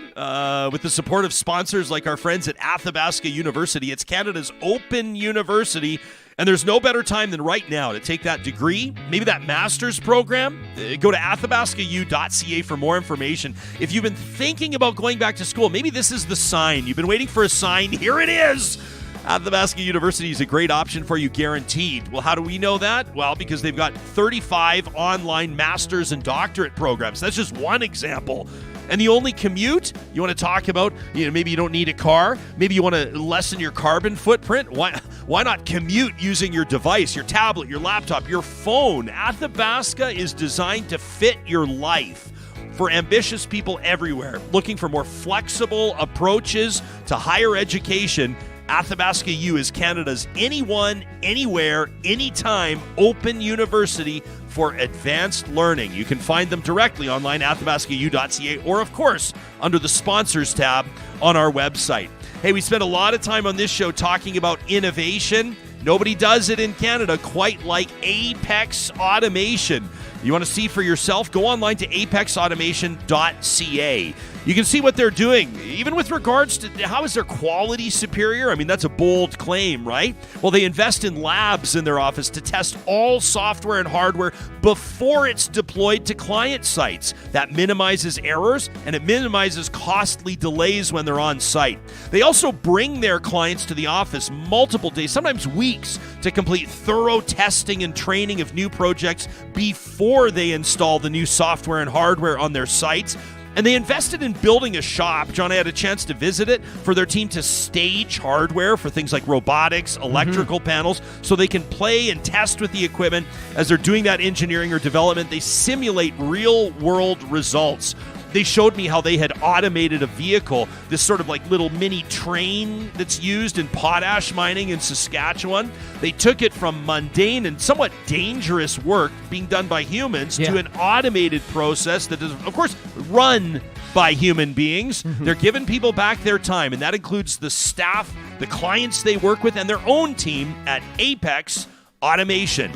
with the support of sponsors like our friends at Athabasca University. It's Canada's open university, and there's no better time than right now to take that degree, maybe that master's program. Go to athabascau.ca for more information. If you've been thinking about going back to school, maybe this is the sign. You've been waiting for a sign. Here it is. Athabasca University is a great option for you, guaranteed. Well, how do we know that? Well, because they've got 35 online master's and doctorate programs. That's just one example. And the only commute you want to talk about, maybe you don't need a car. Maybe you want to lessen your carbon footprint. Why not commute using your device, your tablet, your laptop, your phone? Athabasca is designed to fit your life. For ambitious people everywhere looking for more flexible approaches to higher education, Athabasca U is Canada's anyone, anywhere, anytime open university for advanced learning. You can find them directly online, athabascau.ca, or, of course, under the sponsors tab on our website. Hey, we spent a lot of time on this show talking about innovation. Nobody does it in Canada quite like Apex Automation. You want to see for yourself? Go online to apexautomation.ca. You can see what they're doing, even with regards to how is their quality superior. I mean, that's a bold claim, right? Well, they invest in labs in their office to test all software and hardware before it's deployed to client sites. That minimizes errors, and it minimizes costly delays when they're on site. They also bring their clients to the office multiple days, sometimes weeks, to complete thorough testing and training of new projects before they install the new software and hardware on their sites. And they invested in building a shop. John, I had a chance to visit it for their team to stage hardware for things like robotics, electrical panels, so they can play and test with the equipment as they're doing that engineering or development. They simulate real-world results. They showed me how they had automated a vehicle, this sort of like little mini train that's used in potash mining in Saskatchewan. They took it from mundane and somewhat dangerous work being done by humans to an automated process that is, of course, run by human beings. They're giving people back their time, and that includes the staff, the clients they work with, and their own team at Apex Automation.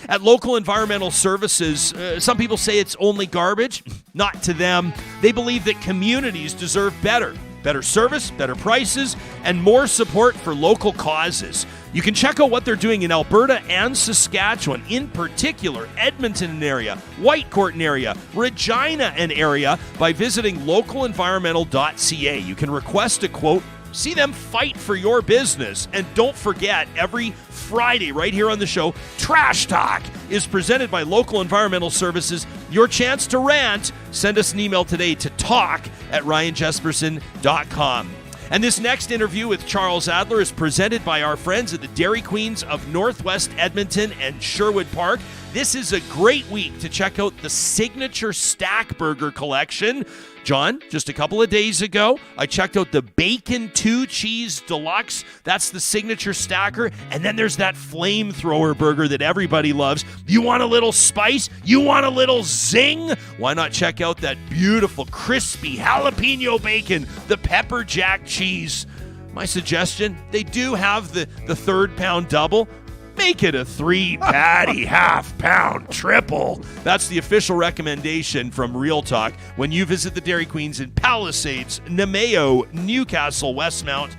At Local Environmental Services, some people say it's only garbage. Not to them. They believe that communities deserve better service, better prices, and more support for local causes. You can check out what they're doing in Alberta and Saskatchewan, in particular Edmonton and area, Whitecourt and area, Regina and area, by visiting localenvironmental.ca. You can request a quote, see them fight for your business, and don't forget, every Friday right here on the show, Trash Talk is presented by Local Environmental Services. Your chance to rant. Send us an email today to talk@ryanjesperson.com. And this next interview with Charles Adler is presented by our friends at the Dairy Queens of Northwest Edmonton and Sherwood Park. This is a great week to check out the Signature Stack Burger collection. John, just a couple of days ago, I checked out the Bacon 2 Cheese Deluxe. That's the signature stacker. And then there's that flamethrower burger that everybody loves. You want a little spice? You want a little zing? Why not check out that beautiful, crispy jalapeno bacon, the pepper jack cheese? My suggestion, they do have the third pound double. Make it a 3-patty half-pound triple. That's the official recommendation from Real Talk when you visit the Dairy Queens in Palisades, Nemeo, Newcastle, Westmount,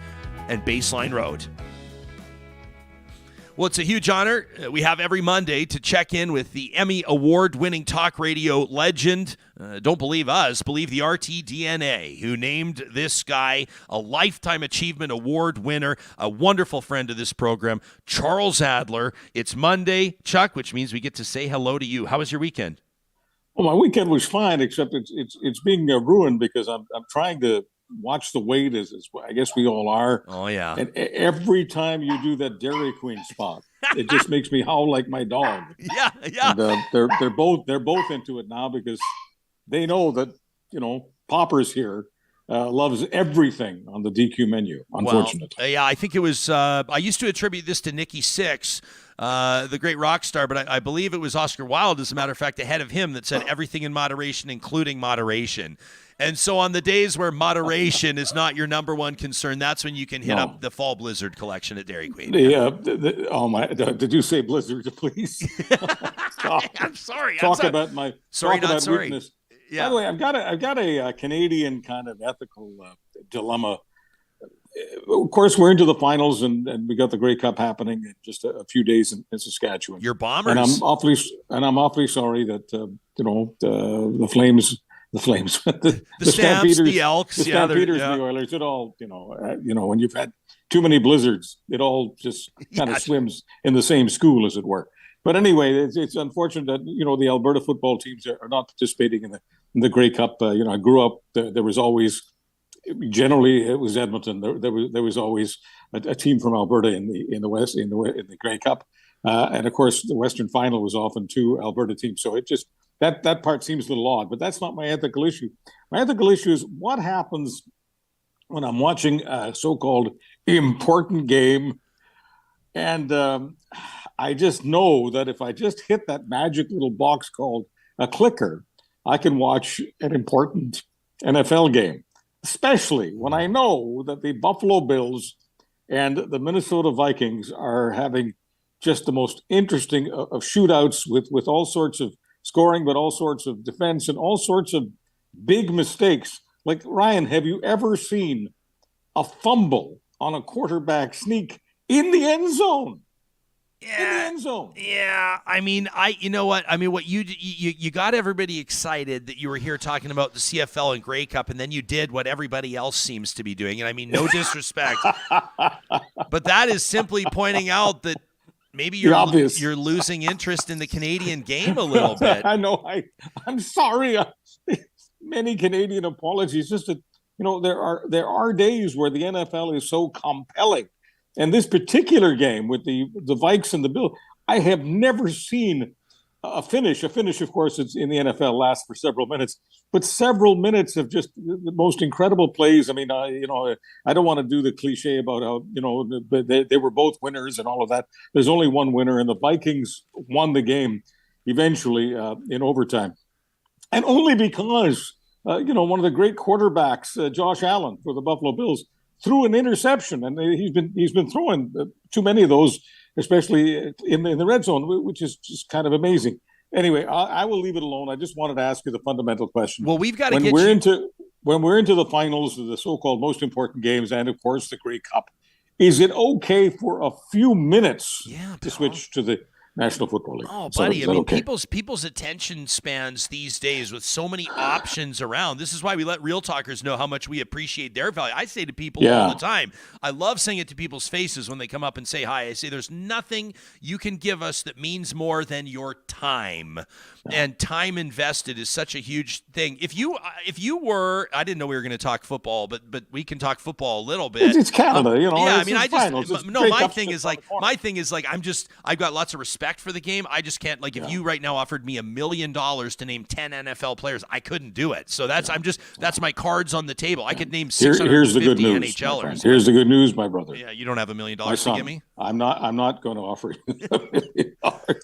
and Baseline Road. Well, it's a huge honor. We have every Monday to check in with the Emmy Award-winning talk radio legend. Don't believe us, believe the RTDNA, who named this guy a Lifetime Achievement Award winner, a wonderful friend of this program, Charles Adler. It's Monday, Chuck, which means we get to say hello to you. How was your weekend? Well, my weekend was fine, except it's being ruined because I'm trying to watch the weight as I guess we all are. Oh yeah. And every time you do that Dairy Queen spot, it just makes me howl like my dog. Yeah. And, they're both into it now because they know that Poppers here loves everything on the DQ menu. Unfortunately. Well, yeah, I think it was. I used to attribute this to Nikki Sixx, the great rock star, but I believe it was Oscar Wilde, as a matter of fact, ahead of him, that said everything in moderation, including moderation. And so on the days where moderation is not your number one concern, that's when you can hit up the Fall Blizzard collection at Dairy Queen. Oh my! Did you say Blizzard, please? I'm sorry. Talk about my sorry, talk not about sorry. weakness. Yeah. By the way, I've got a Canadian kind of ethical dilemma. Of course, we're into the finals, and we got the Grey Cup happening in just a few days in Saskatchewan. Your Bombers, and I'm awfully sorry that the Flames, the Stamps, Stampeders, the Elks, the Stampeders, the Oilers. It all when you've had too many blizzards, it all just kind of swims in the same school, as it were. But anyway, it's unfortunate that the Alberta football teams are not participating in the Grey Cup. I grew up. There was always. Generally, it was Edmonton. There was always a team from Alberta in the West in the Grey Cup, and of course the Western Final was often two Alberta teams. So it just that part seems a little odd, but that's not my ethical issue. My ethical issue is what happens when I'm watching a so-called important game, and I just know that if I just hit that magic little box called a clicker, I can watch an important NFL game. Especially when I know that the Buffalo Bills and the Minnesota Vikings are having just the most interesting of shootouts with all sorts of scoring, but all sorts of defense and all sorts of big mistakes. Like, Ryan, have you ever seen a fumble on a quarterback sneak in the end zone? Yeah. In the end zone. Yeah. I mean, what you got everybody excited that you were here talking about the CFL and Grey Cup, and then you did what everybody else seems to be doing. And I mean, no disrespect, but that is simply pointing out that maybe you're losing interest in the Canadian game a little bit. I know. I'm sorry. Many Canadian apologies. Just that, there are days where the NFL is so compelling. And this particular game with the Vikes and the Bills, I have never seen a finish. A finish, of course, it's in the NFL lasts for several minutes, but several minutes of just the most incredible plays. I mean, I don't want to do the cliche about how they were both winners and all of that. There's only one winner, and the Vikings won the game eventually in overtime, and only because one of the great quarterbacks, Josh Allen for the Buffalo Bills, threw an interception, and he's been throwing too many of those, especially in the red zone, which is just kind of amazing. Anyway, I will leave it alone. I just wanted to ask you the fundamental question. Well, we've got to when we're into the finals of the so-called most important games, and of course the Grey Cup, is it okay for a few minutes to switch to the National Football League? Oh, buddy, I mean, people's attention spans these days with so many options around. This is why we let Real Talkers know how much we appreciate their value. I say to people all the time, I love saying it to people's faces when they come up and say hi. I say, there's nothing you can give us that means more than your time. And time invested is such a huge thing. If you were, I didn't know we were going to talk football, but we can talk football a little bit. It's Canada, Yeah, I mean, my thing is like, I've got lots of respect for the game. I just can't, like, if you right now offered me $1 million to name 10 NFL players, I couldn't do it. So that's my cards on the table. I could name 650 NHLers. Here's the good news, my brother. Yeah, you don't have $1 million to give me? I'm not going to offer you $1 million.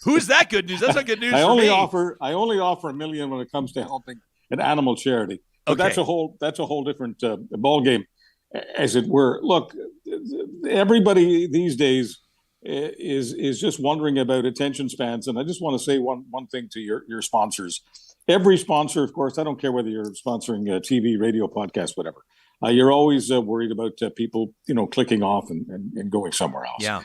Who's that good news? That's not good news I for only me. offer $1 million when it comes to helping an animal charity. But that's a whole different ball game, as it were. Look, everybody these days is just wondering about attention spans, and I just want to say one thing to your sponsors. Every sponsor, of course, I don't care whether you're sponsoring TV, radio, podcast, whatever. You're always worried about people, clicking off and going somewhere else. Yeah.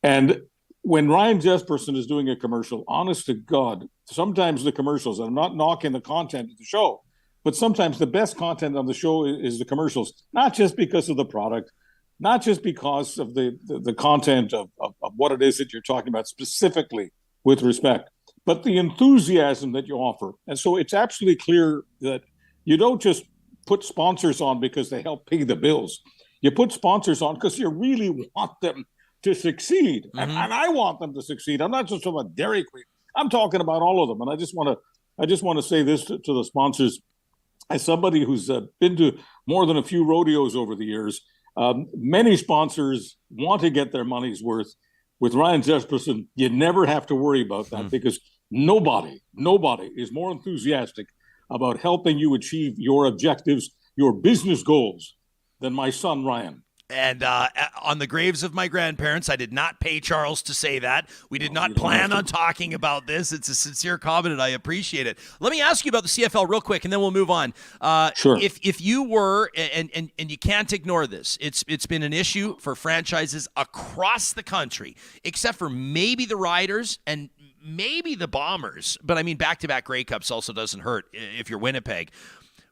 And when Ryan Jesperson is doing a commercial, honest to God, sometimes the commercials, and I'm not knocking the content of the show, but sometimes the best content on the show is the commercials, not just because of the product, not just because of the content of what it is that you're talking about specifically with respect, but the enthusiasm that you offer. And so it's absolutely clear that you don't just put sponsors on because they help pay the bills. You put sponsors on because you really want them to succeed. Mm-hmm. And I want them to succeed. I'm not just talking about Dairy Queen. I'm talking about all of them. And I just want to say this to the sponsors. As somebody who's been to more than a few rodeos over the years, many sponsors want to get their money's worth. With Ryan Jesperson, you never have to worry about that because nobody is more enthusiastic about helping you achieve your objectives, your business goals, than my son, Ryan. And on the graves of my grandparents, I did not pay Charles to say that. We did not plan on talking about this. It's a sincere comment, and I appreciate it. Let me ask you about the CFL real quick, and then we'll move on. Sure. If you were, and you can't ignore this, it's been an issue for franchises across the country, except for maybe the Riders and maybe the Bombers. But, I mean, back-to-back Grey Cups also doesn't hurt if you're Winnipeg.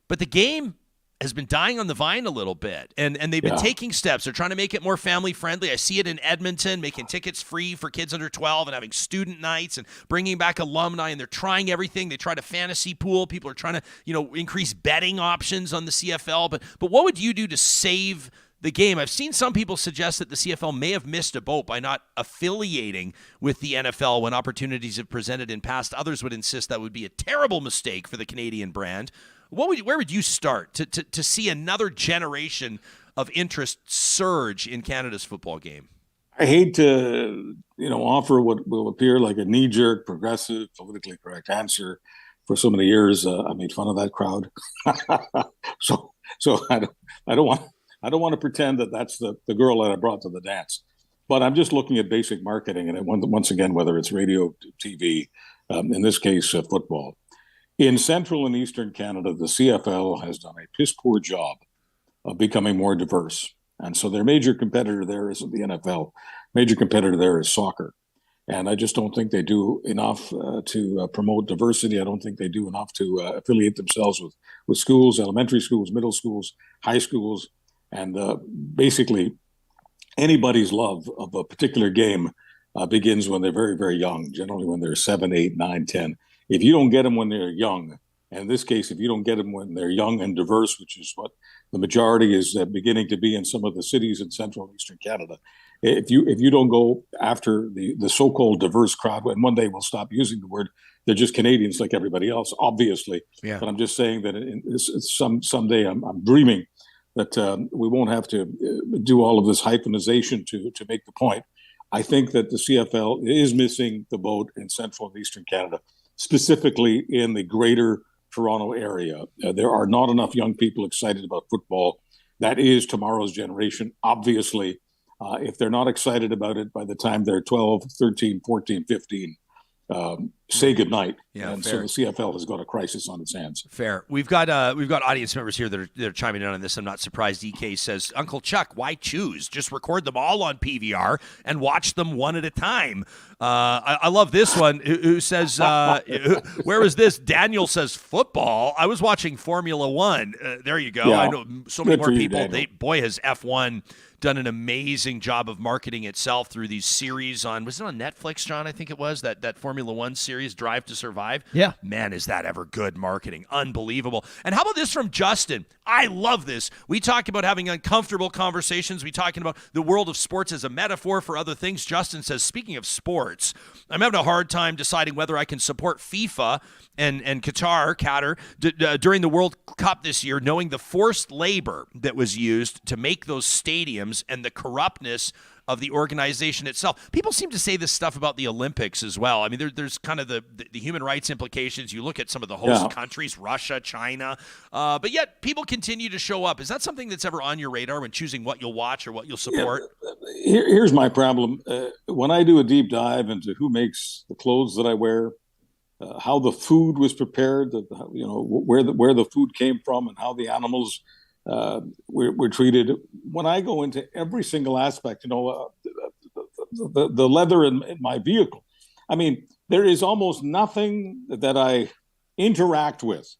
But the game has been dying on the vine a little bit, and they've been taking steps. They're trying to make it more family-friendly. I see it in Edmonton, making tickets free for kids under 12 and having student nights and bringing back alumni, and they're trying everything. They tried a fantasy pool. People are trying to, increase betting options on the CFL. But what would you do to save the game? I've seen some people suggest that the CFL may have missed a boat by not affiliating with the NFL when opportunities have presented in past. Others would insist that would be a terrible mistake for the Canadian brand. Where would you start to see another generation of interest surge in Canada's football game? I hate to, offer what will appear like a knee-jerk, progressive, politically correct answer. For so many years, I made fun of that crowd. so I don't want to pretend that that's the girl that I brought to the dance. But I'm just looking at basic marketing, and once again, whether it's radio, TV, in this case, football. In Central and Eastern Canada, the CFL has done a piss-poor job of becoming more diverse. And so their major competitor there isn't the NFL. Major competitor there is soccer. And I just don't think they do enough to promote diversity. I don't think they do enough to affiliate themselves with schools, elementary schools, middle schools, high schools. And basically, anybody's love of a particular game begins when they're very, very young, generally when they're 7, 8, 9, 10. If you don't get them when they're young, and in this case, if you don't get them when they're young and diverse, which is what the majority is beginning to be in some of the cities in Central and Eastern Canada, if you don't go after the so-called diverse crowd, and one day we'll stop using the word, they're just Canadians like everybody else, obviously. Yeah. But I'm just saying that someday I'm dreaming that we won't have to do all of this hyphenization to make the point. I think that the CFL is missing the boat in Central and Eastern Canada, specifically in the greater Toronto area. There are not enough young people excited about football. That is tomorrow's generation. Obviously, if they're not excited about it by the time they're 12, 13, 14, 15, say goodnight. Yeah, and fair. So the CFL has got a crisis on its hands. Fair. We've got audience members here that are chiming in on this. I'm not surprised. EK says, Uncle Chuck, why choose? Just record them all on PVR and watch them one at a time. I love this one. Who says, where was this? Daniel says football. I was watching Formula One. There you go. Yeah. I know so many more people. Boy, has F1 done an amazing job of marketing itself through these series was it on Netflix, John? I think it was that Formula One series, Drive to Survive. Yeah. Man, is that ever good marketing. Unbelievable. And how about this from Justin? I love this. We talk about having uncomfortable conversations. We talking about the world of sports as a metaphor for other things. Justin says, speaking of sports, I'm having a hard time deciding whether I can support FIFA and Qatar during the World Cup this year, knowing the forced labor that was used to make those stadiums and the corruptness of the organization itself. People seem to say this stuff about the Olympics as well. I mean, there's kind of the human rights implications. You look at some of the host countries, Russia, China, but yet people continue to show up. Is that something that's ever on your radar when choosing what you'll watch or what you'll support? Yeah. Here's my problem. When I do a deep dive into who makes the clothes that I wear, how the food was prepared, where the food came from, and how the animals were treated. When I go into every single aspect, the leather in my vehicle, I mean, there is almost nothing that I interact with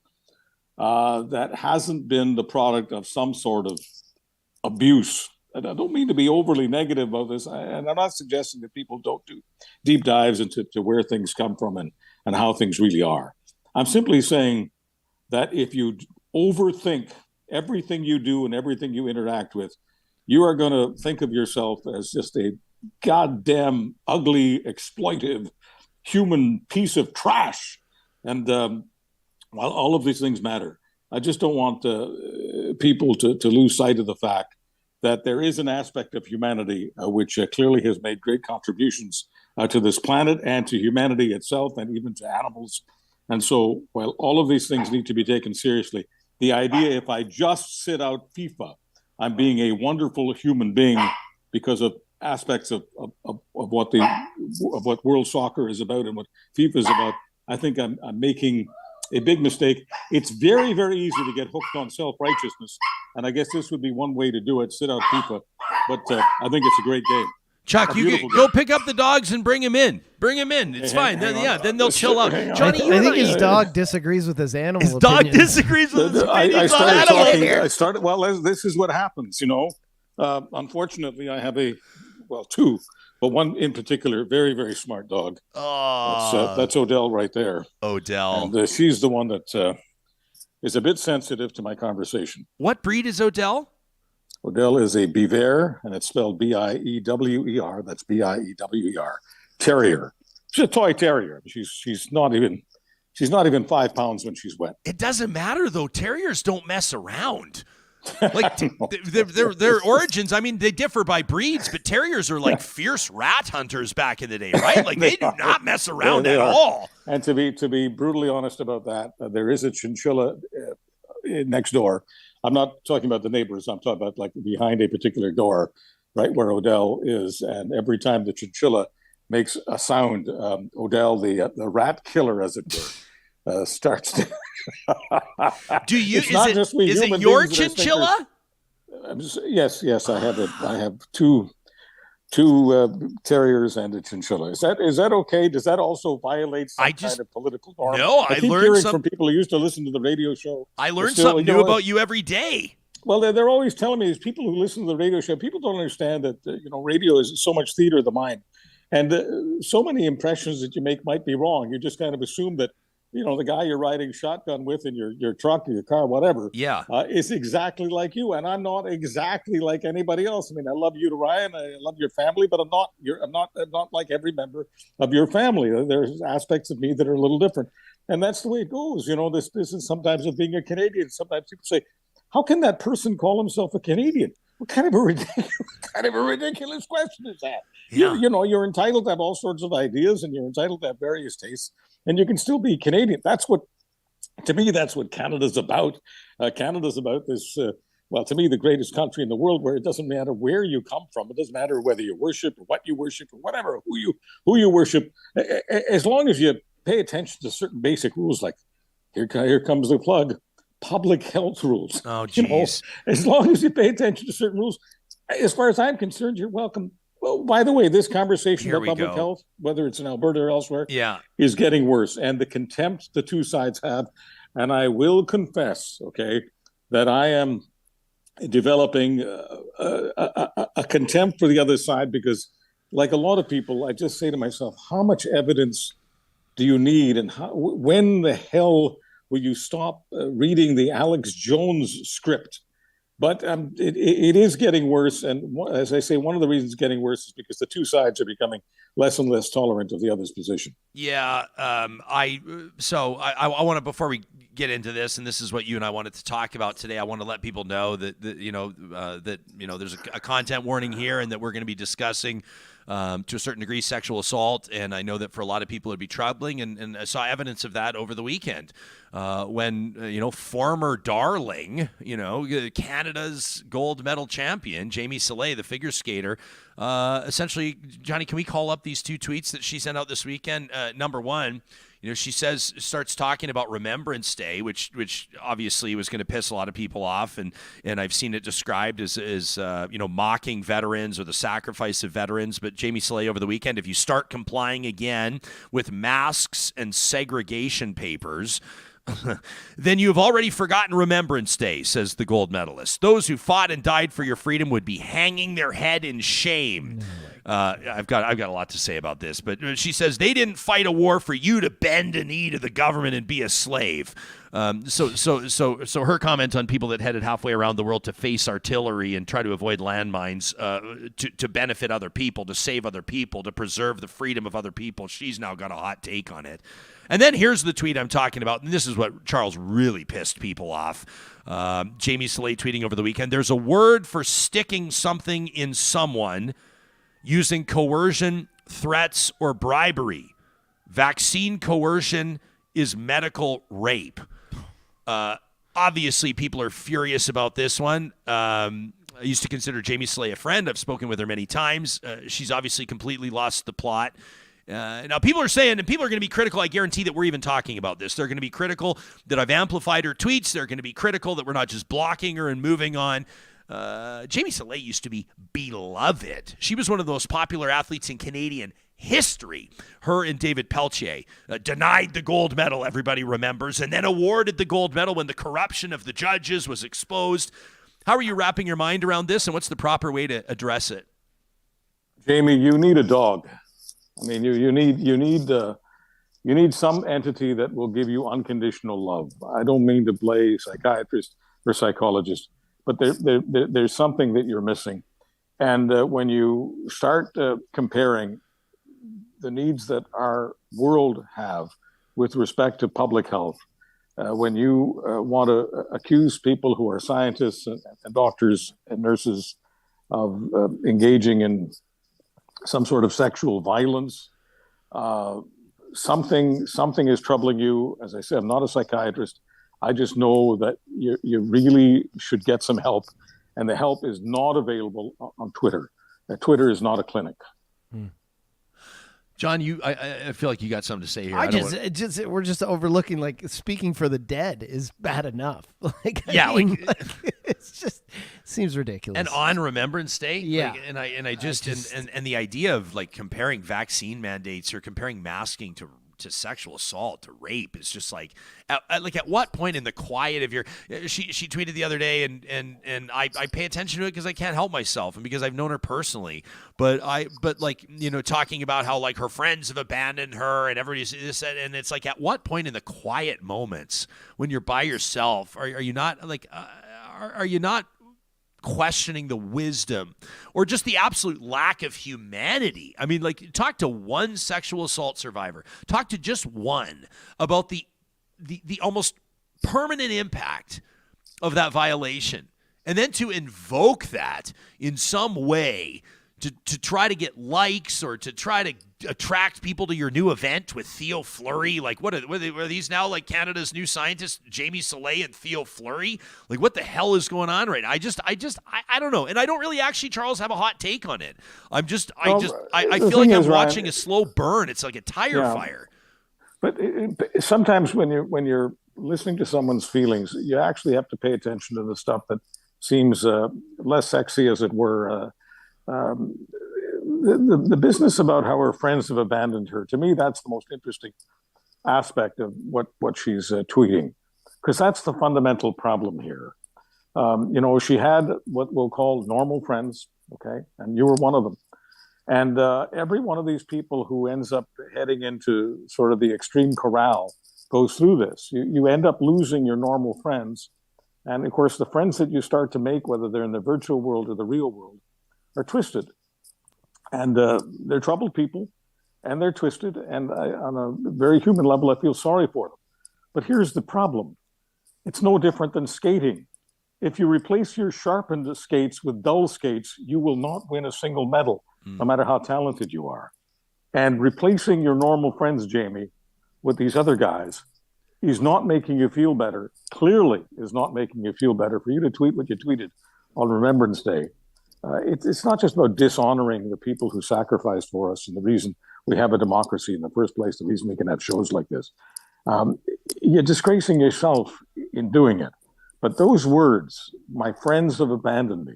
that hasn't been the product of some sort of abuse. And I don't mean to be overly negative about this, and I'm not suggesting that people don't do deep dives into where things come from and how things really are. I'm simply saying that if you overthink everything you do and everything you interact with, you are going to think of yourself as just a goddamn ugly, exploitive human piece of trash. And while all of these things matter, I just don't want people to lose sight of the fact that there is an aspect of humanity which clearly has made great contributions to this planet and to humanity itself and even to animals. And so while all of these things need to be taken seriously, the idea, if I just sit out FIFA, I'm being a wonderful human being because of aspects of what world soccer is about and what FIFA is about. I think I'm making a big mistake. It's very, very easy to get hooked on self-righteousness, and I guess this would be one way to do it, sit out FIFA. But I think it's a great game. Chuck, you can go pick up the dogs and bring them in. Bring them in. It's fine. Then they'll chill out. Johnny, I think his dog disagrees with his animal. His dog disagrees with his opinions. I started. Well, this is what happens. Unfortunately, I have two, but one in particular, very, very smart dog. Oh, that's Odell right there. Odell, and she's the one that is a bit sensitive to my conversation. What breed is Odell? Odell is a beaver, and it's spelled B-I-E-W-E-R. That's B-I-E-W-E-R. Terrier. She's a toy terrier. She's not even 5 pounds when she's wet. It doesn't matter though. Terriers don't mess around. Like their origins, I mean, they differ by breeds, but terriers are like fierce rat hunters back in the day, right? Like they do not mess around at all. And to be brutally honest about that, there is a chinchilla next door. I'm not talking about the neighbors. I'm talking about like behind a particular door, right where Odell is. And every time the chinchilla makes a sound, Odell, the rat killer, as it were, starts to. Is it your chinchilla? Yes. I have two terriers and a chinchilla. Is that okay? Does that also violate some kind of political norm? No, I keep learned hearing from people who used to listen to the radio show. I learned something new about you every day. Well, they're always telling me, these people who listen to the radio show, people don't understand that radio is so much theater of the mind, and so many impressions that you make might be wrong. You just kind of assume that the guy you're riding shotgun with in your truck or your car, whatever, is exactly like you. And I'm not exactly like anybody else. I mean, I love you to Ryan. I love your family, but I'm not like every member of your family. There's aspects of me that are a little different. And that's the way it goes. This is sometimes of being a Canadian. Sometimes people say, how can that person call himself a Canadian? What kind of a ridiculous question is that? Yeah. You're entitled to have all sorts of ideas, and you're entitled to have various tastes, and you can still be Canadian. To me, that's what Canada's about. Canada's about this, to me, the greatest country in the world, where it doesn't matter where you come from. It doesn't matter whether you worship or what you worship or whatever, who you worship. As long as you pay attention to certain basic rules, like here comes the plug, public health rules. Oh, geez. As long as you pay attention to certain rules, as far as I'm concerned, you're welcome. Well, by the way, this conversation about public health, whether it's in Alberta or elsewhere, is getting worse. And the contempt the two sides have, and I will confess, that I am developing a contempt for the other side, because like a lot of people, I just say to myself, how much evidence do you need? And when the hell will you stop reading the Alex Jones script? But it is getting worse. And as I say, one of the reasons it's getting worse is because the two sides are becoming less and less tolerant of the other's position. Yeah. I want to, before we get into this, and this is what you and I wanted to talk about today, I want to let people know that there's a content warning here, and that we're going to be discussing to a certain degree sexual assault. And I know that for a lot of people it'd be troubling, and I saw evidence of that over the weekend when former darling, Canada's gold medal champion Jamie Salé, the figure skater, essentially, Johnny, can we call up these two tweets that she sent out this weekend? Number one, she starts talking about Remembrance Day, which obviously was going to piss a lot of people off, and I've seen it described as mocking veterans or the sacrifice of veterans. But Jamie Salé over the weekend, if you start complying again with masks and segregation papers, then you have already forgotten Remembrance Day, says the gold medalist. Those who fought and died for your freedom would be hanging their head in shame. I've got a lot to say about this, but she says they didn't fight a war for you to bend a knee to the government and be a slave. So her comment on people that headed halfway around the world to face artillery and try to avoid landmines, to benefit other people, to save other people, to preserve the freedom of other people. She's now got a hot take on it. And then here's the tweet I'm talking about, and this is what Charles really pissed people off. Jamie Salé tweeting over the weekend, there's a word for sticking something in someone using coercion, threats, or bribery. Vaccine coercion is medical rape. Obviously, people are furious about this one. I used to consider Jamie Slay a friend. I've spoken with her many times. She's obviously completely lost the plot. Now, people are saying, and people are going to be critical, I guarantee that we're even talking about this. They're going to be critical that I've amplified her tweets. They're going to be critical that we're not just blocking her and moving on. Jamie Slay used to be beloved. She was one of the most popular athletes in Canadian history. Her and David Pelletier denied the gold medal, everybody remembers, and then awarded the gold medal when the corruption of the judges was exposed. How are you wrapping your mind around this, and what's the proper way to address it? Jamie, you need a dog. I mean, you need some entity that will give you unconditional love. I don't mean to play psychiatrist or psychologist, but there's something that you're missing. And when you start comparing the needs that our world have with respect to public health, when you want to accuse people who are scientists and doctors and nurses of engaging in some sort of sexual violence, something is troubling you. As I said, I'm not a psychiatrist. I just know that you really should get some help, and the help is not available on Twitter. Twitter is not a clinic. John, I feel like you got something to say here. We're just overlooking, like, speaking for the dead is bad enough. It's just seems ridiculous. And on Remembrance Day, yeah. And the idea of like comparing vaccine mandates or comparing masking to sexual assault, to rape, is just like at what point in the quiet of your, she tweeted the other day, and I pay attention to it because I can't help myself and because I've known her personally, but talking about how like her friends have abandoned her and everybody's this, and it's like, at what point in the quiet moments when you're by yourself are you not like are you not questioning the wisdom or just the absolute lack of humanity? I mean, like, talk to one sexual assault survivor, talk to just one about the almost permanent impact of that violation, and then to invoke that in some way to try to get likes or to try to attract people to your new event with Theo Fleury. Like, what are these now, like Canada's new scientists, Jamie Slay and Theo Fleury? Like, what the hell is going on right now? I don't know. And I don't really actually, Charles, have a hot take on it. I feel like I'm watching a slow burn. It's like a tire fire. But sometimes when you're listening to someone's feelings, you actually have to pay attention to the stuff that seems less sexy, as it were. The business about how her friends have abandoned her, to me, that's the most interesting aspect of what she's tweeting, because that's the fundamental problem here. She had what we'll call normal friends, okay, and you were one of them. And every one of these people who ends up heading into sort of the extreme corral goes through this. You end up losing your normal friends. And of course, the friends that you start to make, whether they're in the virtual world or the real world, are twisted. And they're troubled people, and they're twisted. And on a very human level, I feel sorry for them. But here's the problem. It's no different than skating. If you replace your sharpened skates with dull skates, you will not win a single medal, no matter how talented you are. And replacing your normal friends, Jamie, with these other guys is not making you feel better. Clearly is not making you feel better for you to tweet what you tweeted on Remembrance Day. It's not just about dishonoring the people who sacrificed for us and the reason we have a democracy in the first place, the reason we can have shows like this. You're disgracing yourself in doing it. But those words, my friends have abandoned me.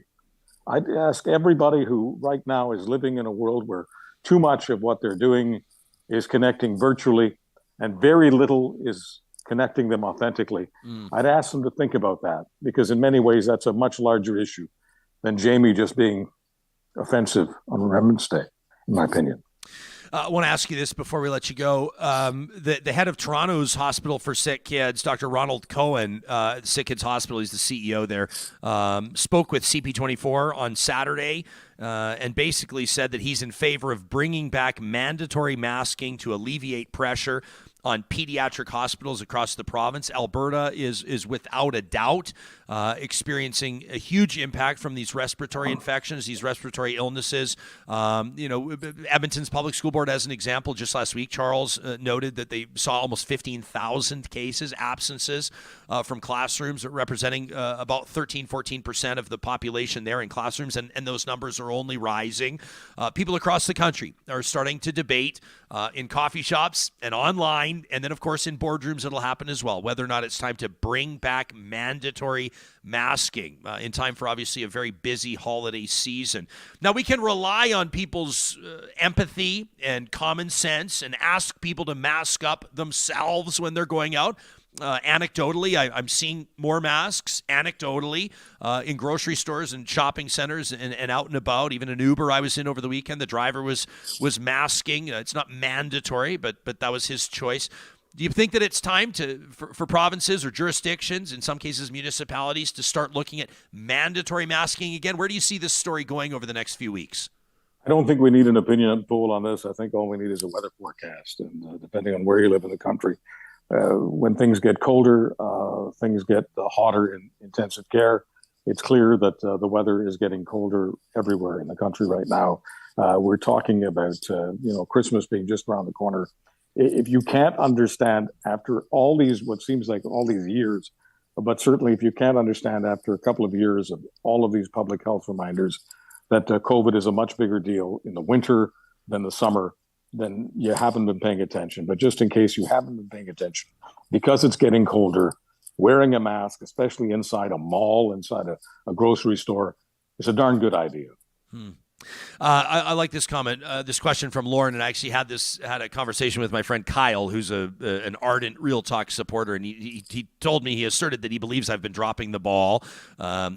I'd ask everybody who right now is living in a world where too much of what they're doing is connecting virtually and very little is connecting them authentically. I'd ask them to think about that, because in many ways that's a much larger issue than Jamie just being offensive on Remembrance Day, in my opinion. I want to ask you this before we let you go. The head of Toronto's Hospital for Sick Kids, Dr. Ronald Cohen, Sick Kids Hospital, he's the CEO there, spoke with CP24 on Saturday and basically said that he's in favor of bringing back mandatory masking to alleviate pressure on pediatric hospitals across the province. Alberta is without a doubt experiencing a huge impact from these respiratory infections, these respiratory illnesses. Edmonton's Public School Board, as an example, just last week, Charles noted that they saw almost 15,000 cases, absences from classrooms, representing about 14% of the population there in classrooms, and those numbers are only rising. People across the country are starting to debate in coffee shops and online, and then, of course, in boardrooms it'll happen as well, whether or not it's time to bring back mandatory masking in time for, obviously, a very busy holiday season. Now, we can rely on people's empathy and common sense and ask people to mask up themselves when they're going out. Anecdotally, I'm seeing more masks anecdotally in grocery stores and shopping centers and out and about. Even an Uber I was in over the weekend, the driver was masking. It's not mandatory, but that was his choice. Do you think that it's time for provinces or jurisdictions, in some cases municipalities, to start looking at mandatory masking again? Where do you see this story going over the next few weeks? I don't think we need an opinion poll on this. I think all we need is a weather forecast, and depending on where you live in the country. When things get colder, things get hotter in intensive care. It's clear that the weather is getting colder everywhere in the country right now. We're talking about Christmas being just around the corner. If you can't understand after all these, what seems like all these years, but certainly if you can't understand after a couple of years of all of these public health reminders that COVID is a much bigger deal in the winter than the summer, then you haven't been paying attention. But just in case you haven't been paying attention, because it's getting colder, wearing a mask, especially inside a mall, inside a grocery store, is a darn good idea. I like this comment, this question from Lauren, and I actually had a conversation with my friend Kyle, who's an ardent Real Talk supporter, and he told me, he asserted that he believes I've been dropping the ball.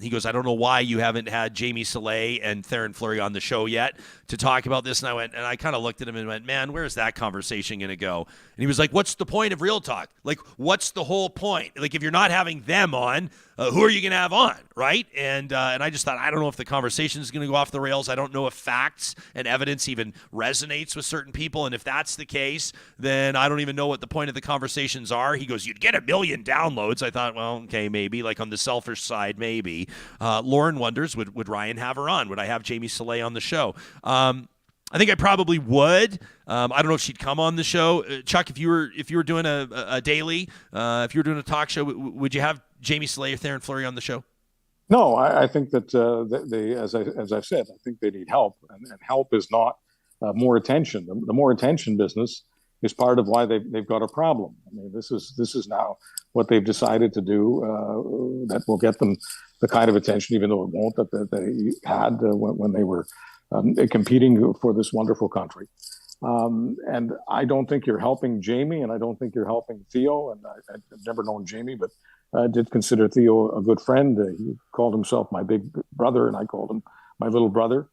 He goes, I don't know why you haven't had Jamie Salé and Theo Fleury on the show yet to talk about this. And I kind of looked at him and went, man, where's that conversation going to go? And he was like, what's the point of Real Talk? Like, what's the whole point? Like, if you're not having them on, who are you going to have on, right? And I just thought, I don't know if the conversation is going to go off the rails. I don't know if facts and evidence even resonates with certain people. And if that's the case, then I don't even know what the point of the conversations are. He goes, you'd get 1 million downloads. I thought, well, okay, maybe. Like, on the selfish side, maybe. Lauren wonders, would Ryan have her on? Would I have Jamie Salé on the show? I think I probably would. I don't know if she'd come on the show. Chuck, if you were doing a daily, if you were doing a talk show, would you have Jamie Salé or Theo Fleury on the show? No, I think that they, as I've said, I think they need help, and help is not more attention. The more attention business is part of why they've got a problem. I mean, this is now what they've decided to do that will get them the kind of attention, even though it won't, that they had when they were competing for this wonderful country. And I don't think you're helping Jamie, and I don't think you're helping Theo. And I've never known Jamie, but I did consider Theo a good friend. He called himself my big brother, and I called him my little brother.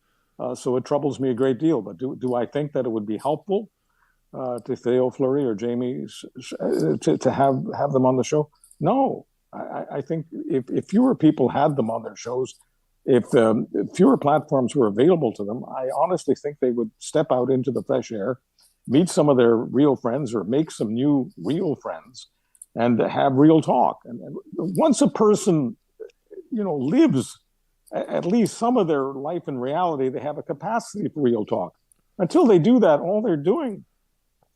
So it troubles me a great deal. But do I think that it would be helpful to Theo Fleury or Jamie to have them on the show? No. I think if fewer people had them on their shows, if fewer platforms were available to them, I honestly think they would step out into the fresh air, meet some of their real friends, or make some new real friends, and have real talk. And once a person, lives at least some of their life in reality, they have a capacity for real talk. Until they do that, all they're doing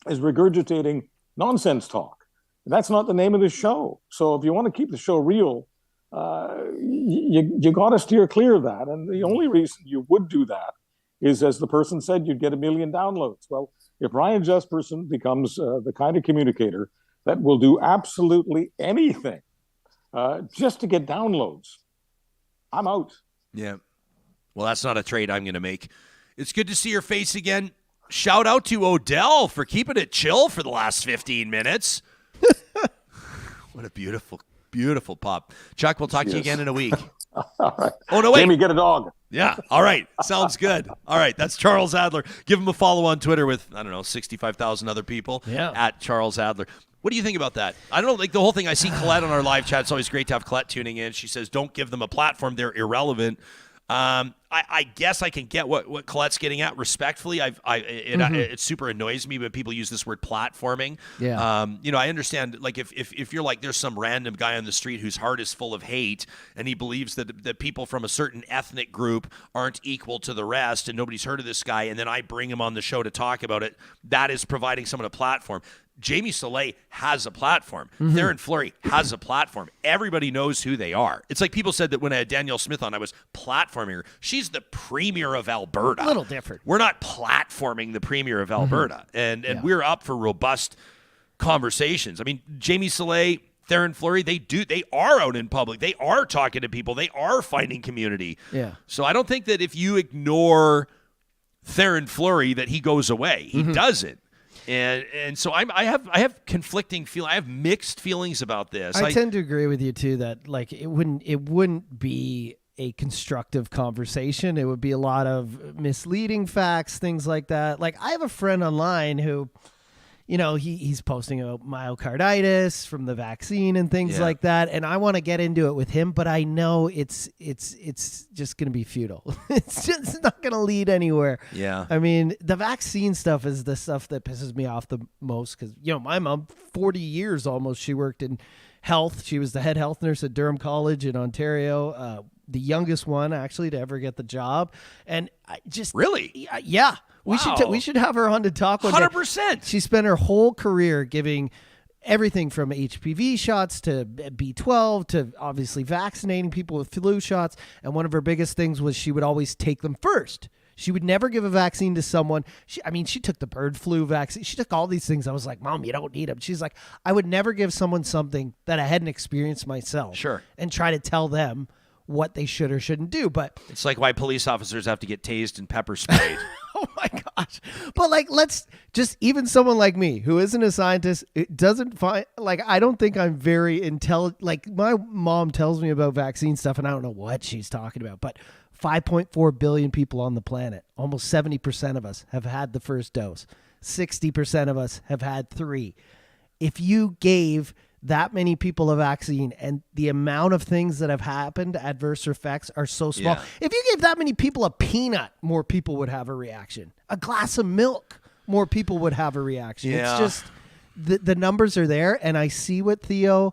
is regurgitating nonsense talk. And that's not the name of the show. So if you want to keep the show real, you got to steer clear of that. And the only reason you would do that is, as the person said, you'd get 1 million downloads. Well, if Ryan Jesperson becomes the kind of communicator that will do absolutely anything just to get downloads, I'm out. Yeah. Well, that's not a trade I'm going to make. It's good to see your face again. Shout out to Odell for keeping it chill for the last 15 minutes. What a beautiful, beautiful pop. Chuck, we'll talk to you again in a week. All right. Oh, no, wait. Jamie, get a dog. Yeah. All right. Sounds good. All right. That's Charles Adler. Give him a follow on Twitter with, 65,000 other people at Charles Adler. What do you think about that? I don't know, like the whole thing. I see Colette on our live chat. It's always great to have Colette tuning in. She says, don't give them a platform. They're irrelevant. I guess I can get what Colette's getting at respectfully. It super annoys me when people use this word platforming. Yeah. I understand, like, if you're like, there's some random guy on the street whose heart is full of hate and he believes that people from a certain ethnic group aren't equal to the rest and nobody's heard of this guy, and then I bring him on the show to talk about it, that is providing someone a platform. Jamie Soleil has a platform. Theo Fleury has a platform. Everybody knows who they are. It's like people said that when I had Danielle Smith on, I was platforming her. She's the premier of Alberta. A little different. We're not platforming the premier of Alberta. And we're up for robust conversations. I mean, Jamie Soleil, Theo Fleury, they are out in public. They are talking to people. They are finding community. Yeah. So I don't think that if you ignore Theo Fleury that he goes away. He doesn't. And so I have conflicting feelings. I have mixed feelings about this. I tend to agree with you too that like it wouldn't be a constructive conversation. It would be a lot of misleading facts, things like that. Like I have a friend online who, he's posting about myocarditis from the vaccine and things like that, and I want to get into it with him, but I know it's just going to be futile. It's just not going to lead anywhere. Yeah. I mean, the vaccine stuff is the stuff that pisses me off the most because, my mom, 40 years almost, she worked in health. She was the head health nurse at Durham College in Ontario, the youngest one actually to ever get the job. And I just... Really? Yeah. Wow. We should have her on to talk one 100%. She spent her whole career giving everything from HPV shots to B12 to obviously vaccinating people with flu shots. And one of her biggest things was she would always take them first. She would never give a vaccine to someone. She took the bird flu vaccine. She took all these things. I was like, Mom, you don't need them. She's like, I would never give someone something that I hadn't experienced myself. Sure. And try to tell them what they should or shouldn't do. But it's like why police officers have to get tased and pepper sprayed. Oh my gosh. But like, let's just, even someone like me who isn't a scientist, it doesn't find, like, I don't think I'm very intelligent. Like my mom tells me about vaccine stuff and I don't know what she's talking about, but 5.4 billion people on the planet, almost 70% of us have had the first dose. 60% of us have had 3. If you gave that many people a vaccine and the amount of things that have happened, adverse effects are so small. Yeah. If you gave that many people a peanut, more people would have a reaction. A glass of milk, more people would have a reaction. Yeah. It's just the numbers are there, and I see what Theo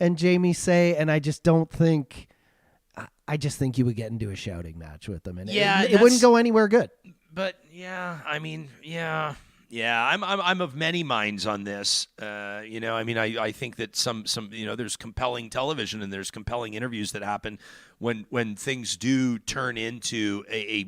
and Jamie say, and I just think you would get into a shouting match with them, and it wouldn't go anywhere good. But I'm of many minds on this. I think that some there's compelling television and there's compelling interviews that happen when things do turn into a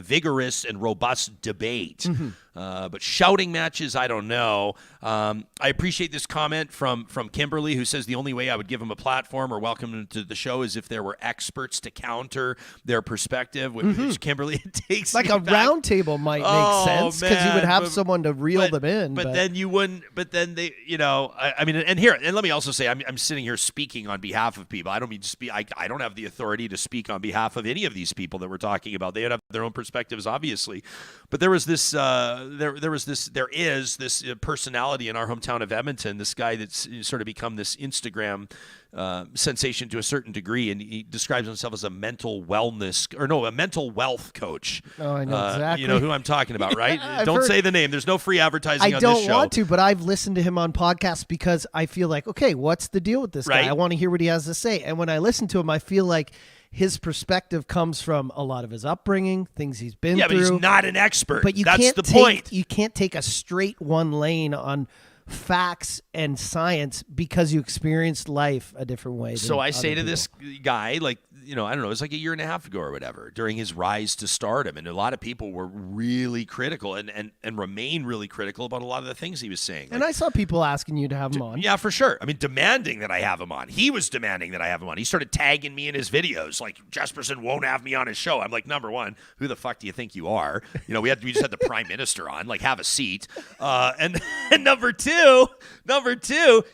vigorous and robust debate. But shouting matches, I don't know. I appreciate this comment from Kimberly, who says the only way I would give him a platform or welcome him to the show is if there were experts to counter their perspective. Which Kimberly, it takes like a round table might make sense because you would have someone to reel them in. But then you wouldn't. But then they, and let me also say, I'm sitting here speaking on behalf of people. I don't mean to speak. I don't have the authority to speak on behalf of any of these people that we're talking about. They have their own perspectives, obviously. But there is this personality in our hometown of Edmonton, this guy that's sort of become this Instagram sensation to a certain degree, and he describes himself as a mental wealth coach. Oh, I know exactly. You know who I'm talking about, right? Don't say the name. There's no free advertising on this show. I don't want to, but I've listened to him on podcasts because I feel like, okay, what's the deal with this guy? I want to hear what he has to say. And when I listen to him, I feel like his perspective comes from a lot of his upbringing, things he's been through. Yeah, but he's not an expert. But that's the point. You can't take a straight one lane on facts and science because you experienced life a different way. So I say to this guy, like, I don't know, it was like a year and a half ago or whatever, during his rise to stardom. And a lot of people were really critical and remain really critical about a lot of the things he was saying. And I saw people asking you to have him on. Yeah, for sure. I mean, demanding that I have him on. He was demanding that I have him on. He started tagging me in his videos, like, Jesperson won't have me on his show. I'm like, number one, who the fuck do you think you are? We just had the Prime Minister on, like, have a seat. And number two,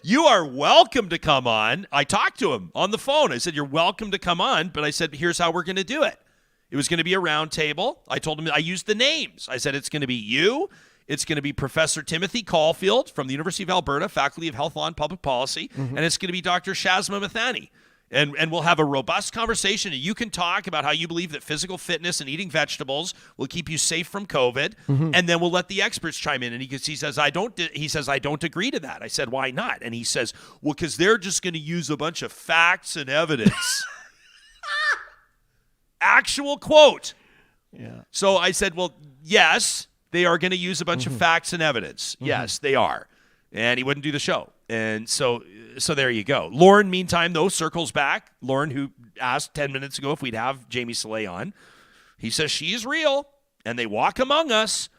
you are welcome to come on. I talked to him on the phone. I said, you're welcome to come on, but I said, here's how we're going to do it. It was going to be a round table. I told him, I used the names. I said, it's going to be you. It's going to be Professor Timothy Caulfield from the University of Alberta, Faculty of Health Law and Public Policy, and it's going to be Dr. Shazma Mathani. And we'll have a robust conversation, and you can talk about how you believe that physical fitness and eating vegetables will keep you safe from COVID. And then we'll let the experts chime in. And he says, I don't agree to that. I said, why not? And he says, well, because they're just going to use a bunch of facts and evidence. Actual quote. Yeah. So I said, well, yes, they are going to use a bunch of facts and evidence. Yes, they are. And he wouldn't do the show. And so there you go. Lauren, meantime, though, circles back. Lauren, who asked 10 minutes ago if we'd have Jamie Soleil on, he says she's real, and they walk among us.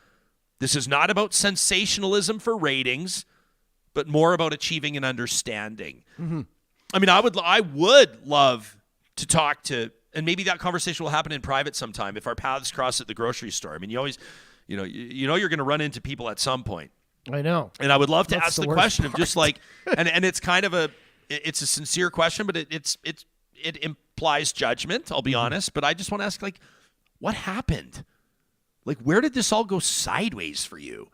This is not about sensationalism for ratings, but more about achieving an understanding. I mean, I would love to talk to, and maybe that conversation will happen in private sometime if our paths cross at the grocery store. I mean, you always, you're going to run into people at some point. I know. And I would love to That's ask the the worst question part. of just like, and it's kind of it's a sincere question, but it implies judgment, I'll be honest. But I just want to ask, like, what happened? Like, where did this all go sideways for you?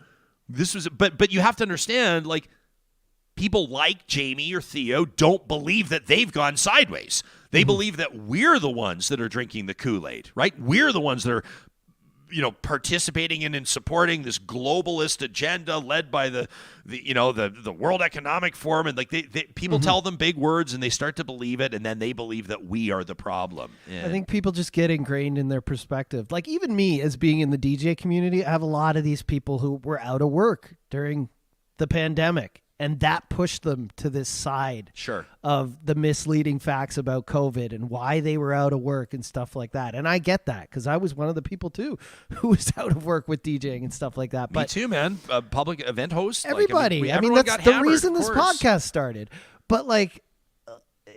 But you have to understand, like, people like Jamie or Theo don't believe that they've gone sideways. They believe that we're the ones that are drinking the Kool-Aid, right? We're the ones that are, participating in and supporting this globalist agenda led by the World Economic Forum. And like people tell them big words and they start to believe it. And then they believe that we are the problem. I think people just get ingrained in their perspective. Like even me as being in the DJ community, I have a lot of these people who were out of work during the pandemic. And that pushed them to this side of the misleading facts about COVID and why they were out of work and stuff like that. And I get that because I was one of the people, too, who was out of work with DJing and stuff like that. Me too, man. A public event host. Everybody. Everyone that's got the hammered, reason this of course. podcast started. But, like,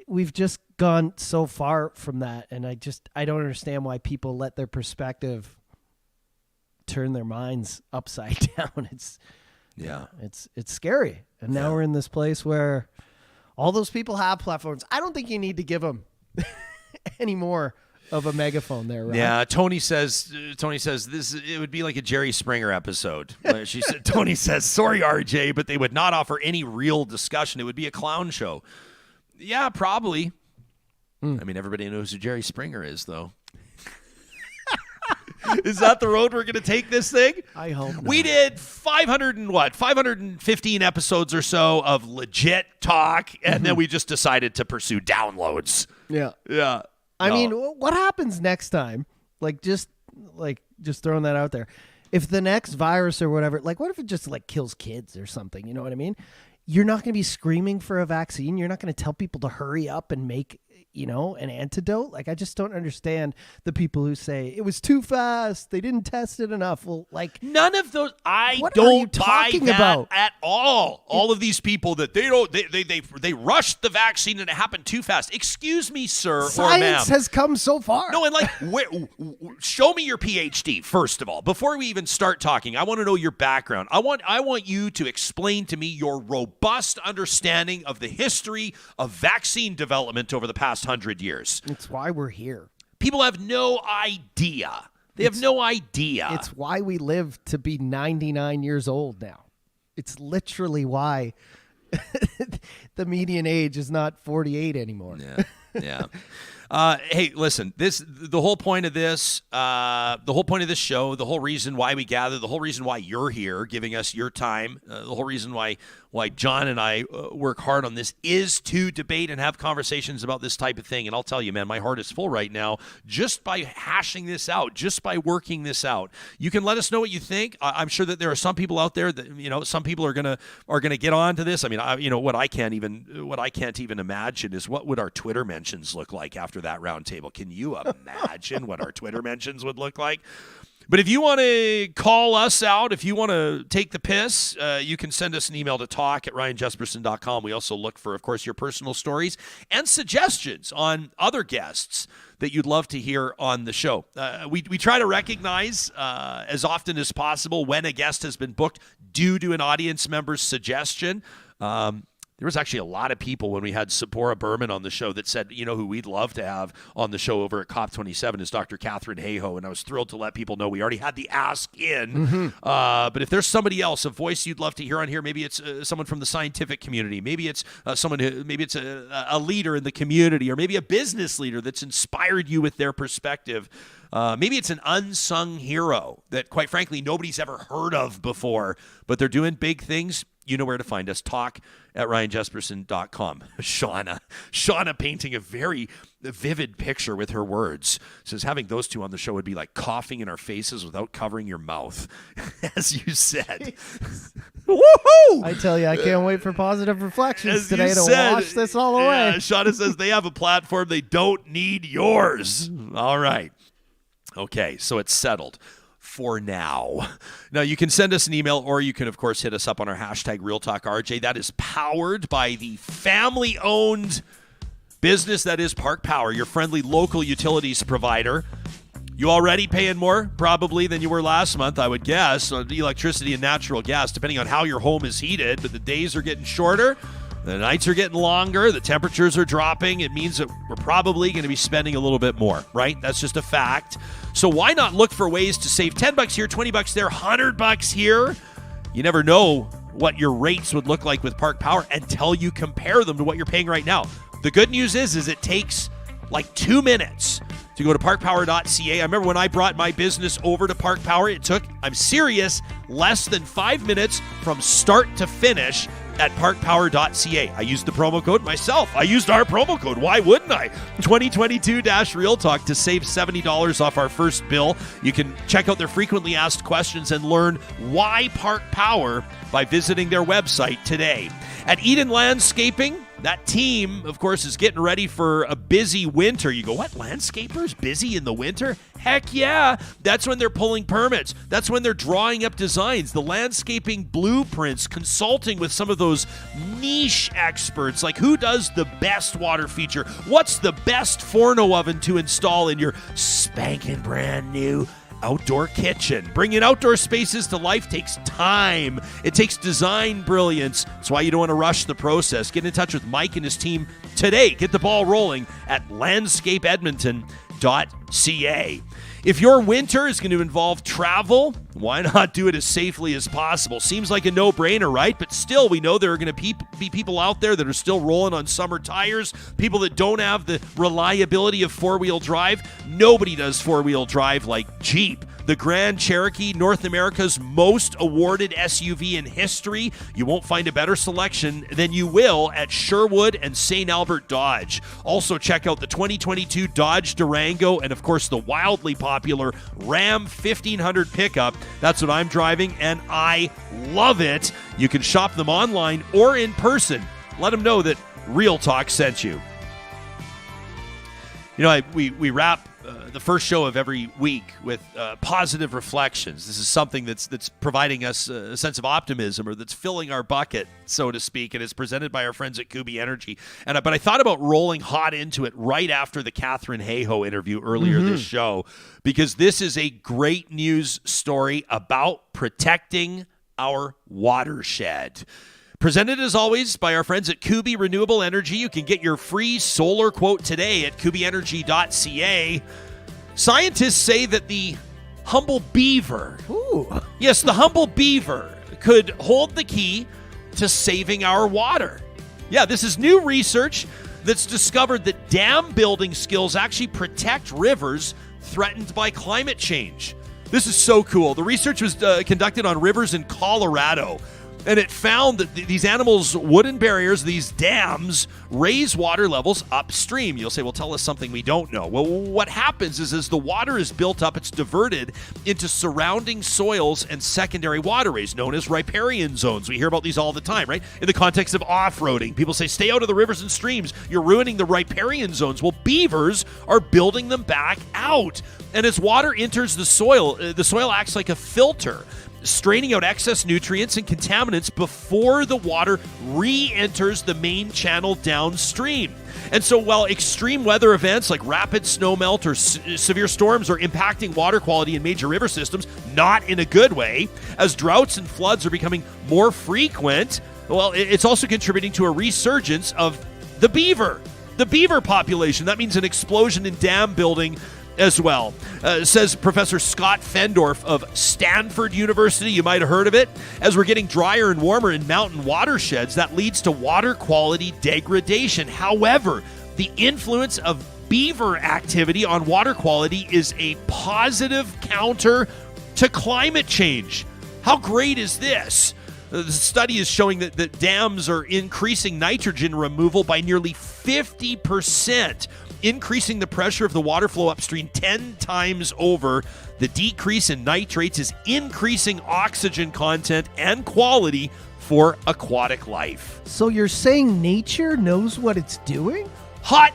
we've just gone so far from that. And I don't understand why people let their perspective turn their minds upside down. It's scary. And now we're in this place where all those people have platforms. I don't think you need to give them any more of a megaphone there, right? Yeah, Tony says it would be like a Jerry Springer episode. Tony says, sorry, RJ, but they would not offer any real discussion. It would be a clown show. Yeah, probably. I mean, everybody knows who Jerry Springer is, though. Is that the road we're going to take this thing? I hope not. We did 515 episodes or so of legit talk, and then we just decided to pursue downloads. Yeah. Yeah. I mean, what happens next time? Just throwing that out there. If the next virus or whatever, like what if it just like kills kids or something? You know what I mean? You're not going to be screaming for a vaccine. You're not going to tell people to hurry up and make an antidote. Like, I just don't understand the people who say it was too fast. They didn't test it enough. Well, like none of those. What don't are you buy talking that about? at all. All of these people that they rushed the vaccine and it happened too fast. Excuse me, sir or ma'am. Science has come so far. No, and like, show me your PhD first of all before we even start talking. I want to know your background. I want you to explain to me your robust understanding of the history of vaccine development over the past 100 years. It's why we're here. People have no idea. They have no idea. It's why we live to be 99 years old now. It's literally why the median age is not 48 anymore. Yeah. Hey, listen, the whole point of this show, the whole reason why we gather, the whole reason why you're here, giving us your time, the whole reason why John and I work hard on this is to debate and have conversations about this type of thing. And I'll tell you, man, my heart is full right now just by hashing this out, just by working this out. You can let us know what you think. I'm sure that there are some people out there that, some people are gonna get on to this. I mean, what I can't even imagine is what would our Twitter mentions look like after that roundtable. Can you imagine what our Twitter mentions would look like? But if you want to call us out, if you want to take the piss, you can send us an email to talk@ryanjesperson.com. We also look for, of course, your personal stories and suggestions on other guests that you'd love to hear on the show. We try to recognize as often as possible when a guest has been booked due to an audience member's suggestion. There was actually a lot of people when we had Sephora Berman on the show that said, you know, who we'd love to have on the show over at COP27 is Dr. Katharine Hayhoe. And I was thrilled to let people know we already had the ask in. But if there's somebody else, a voice you'd love to hear on here, maybe it's someone from the scientific community, maybe it's someone who, maybe it's a leader in the community, or maybe a business leader that's inspired you with their perspective. Maybe it's an unsung hero that, quite frankly, nobody's ever heard of before, but they're doing big things. You know where to find us. Talk at ryanjesperson.com. Shauna painting a very vivid picture with her words. Says having those two on the show would be like coughing in our faces without covering your mouth, as you said. Woohoo! I tell you, I can't wait for positive reflections today to wash this all away. Shauna says they have a platform. They don't need yours. All right. Okay, so it's settled. For now. Now, you can send us an email, or you can, of course, hit us up on our hashtag RealTalkRJ. That is powered by the family-owned business that is Park Power, your friendly local utilities provider. You already paying more, probably, than you were last month, I would guess, on electricity and natural gas, depending on how your home is heated. But the days are getting shorter. The nights are getting longer. The temperatures are dropping. It means that we're probably going to be spending a little bit more, right? That's just a fact. So why not look for ways to save $10 here, $20 there, $100 here? You never know what your rates would look like with Park Power until you compare them to what you're paying right now. The good news is it takes like 2 minutes to go to parkpower.ca. I remember when I brought my business over to Park Power, it took, I'm serious, less than 5 minutes from start to finish at parkpower.ca. I used the promo code myself. I used our promo code. Why wouldn't I? 2022-Real Talk to save $70 off our first bill. You can check out their frequently asked questions and learn why Park Power by visiting their website today. At Eden Landscaping, that team, of course, is getting ready for a busy winter. You go, what, landscapers busy in the winter? Heck yeah. That's when they're pulling permits. That's when they're drawing up designs, the landscaping blueprints, consulting with some of those niche experts, like who does the best water feature? What's the best Forno oven to install in your spanking brand new outdoor kitchen? Bringing outdoor spaces to life takes time. It takes design brilliance. That's why you don't want to rush the process. Get in touch with Mike and his team today. Get the ball rolling at landscapeedmonton.ca. If your winter is going to involve travel, why not do it as safely as possible? Seems like a no-brainer, right? But still, we know there are going to be people out there that are still rolling on summer tires, people that don't have the reliability of four-wheel drive. Nobody does four-wheel drive like Jeep. The Grand Cherokee, North America's most awarded SUV in history. You won't find a better selection than you will at Sherwood and St. Albert Dodge. Also, check out the 2022 Dodge Durango and, of course, the wildly popular Ram 1500 pickup. That's what I'm driving, and I love it. You can shop them online or in person. Let them know that Real Talk sent you. You know, we wrap the first show of every week with positive reflections. This is something that's providing us a sense of optimism, or that's filling our bucket, so to speak, and it's presented by our friends at Kuby Energy. But I thought about rolling hot into it right after the Katharine Hayhoe interview earlier this show, because this is a great news story about protecting our watershed. Presented, as always, by our friends at Kuby Renewable Energy. You can get your free solar quote today at kubyenergy.ca. Scientists say that the humble beaver, yes, the humble beaver, could hold the key to saving our water. Yeah, this is new research that's discovered that dam building skills actually protect rivers threatened by climate change. This is so cool. The research was conducted on rivers in Colorado, and it found that these animals' wooden barriers, these dams, raise water levels upstream. You'll say, well, tell us something we don't know. Well, what happens is as the water is built up, it's diverted into surrounding soils and secondary waterways known as riparian zones. We hear about these all the time, right? In the context of off-roading, people say, stay out of the rivers and streams. You're ruining the riparian zones. Well, beavers are building them back out. And as water enters the soil acts like a filter, straining out excess nutrients and contaminants before the water re-enters the main channel downstream. And so while extreme weather events like rapid snowmelt or severe storms are impacting water quality in major river systems, not in a good way, as droughts and floods are becoming more frequent, Well, it's also contributing to a resurgence of the beaver population. That means an explosion in dam building as well. Says Professor Scott Fendorf of Stanford University. You might have heard of it. As we're getting drier and warmer in mountain watersheds, that leads to water quality degradation. However, the influence of beaver activity on water quality is a positive counter to climate change. How great is this? The study is showing that dams are increasing nitrogen removal by nearly 50%, increasing the pressure of the water flow upstream 10 times over. The decrease in nitrates is increasing oxygen content and quality for aquatic life. So you're saying nature knows what it's doing? Hot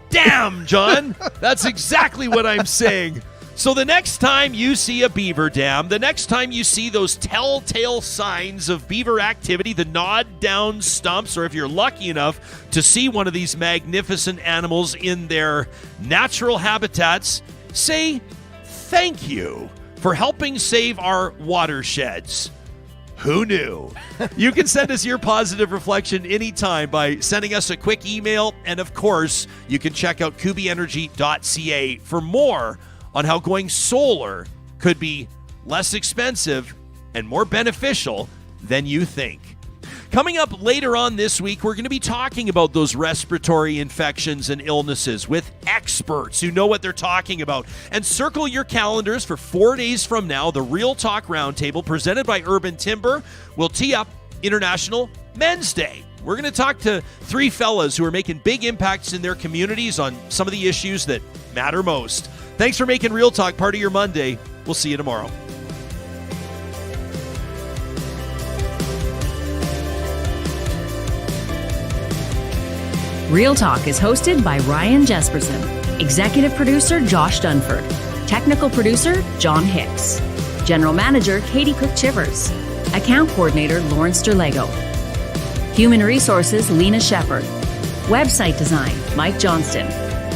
damn, John. That's exactly what I'm saying. So the next time you see a beaver dam, the next time you see those telltale signs of beaver activity, the gnawed down stumps, or if you're lucky enough to see one of these magnificent animals in their natural habitats, say thank you for helping save our watersheds. Who knew? You can send us your positive reflection anytime by sending us a quick email. And of course, you can check out kubyenergy.ca for more on how going solar could be less expensive and more beneficial than you think. Coming up later on this week, we're going to be talking about those respiratory infections and illnesses with experts who know what they're talking about. And circle your calendars for 4 days from now, the Real Talk Roundtable presented by Urban Timber will tee up International Men's Day. We're going to talk to 3 fellas who are making big impacts in their communities on some of the issues that matter most. Thanks for making Real Talk part of your Monday. We'll see you tomorrow. Real Talk is hosted by Ryan Jesperson, executive producer Josh Dunford, technical producer John Hicks, general manager Katie Cook-Chivers, account coordinator Lawrence Derlego, human resources Lena Shepard, website design Mike Johnston,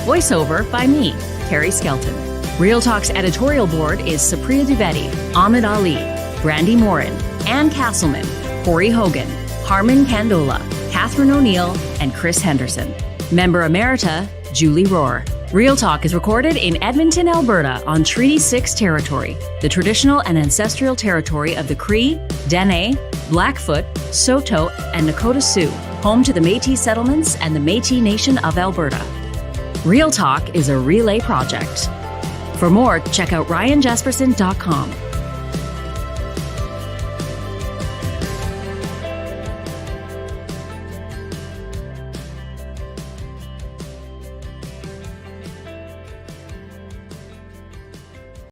voiceover by me, Carrie Skelton. Real Talk's editorial board is Supriya Dwivedi, Ahmed Ali, Brandy Morin, Ann Castleman, Corey Hogan, Harman Kandola, Catherine O'Neill, and Chris Henderson. Member Emerita, Julie Rohr. Real Talk is recorded in Edmonton, Alberta on Treaty 6 territory, the traditional and ancestral territory of the Cree, Dene, Blackfoot, Saulteaux, and Nakota Sioux, home to the Métis settlements and the Métis Nation of Alberta. Real Talk is a relay project. For more, check out ryanjesperson.com.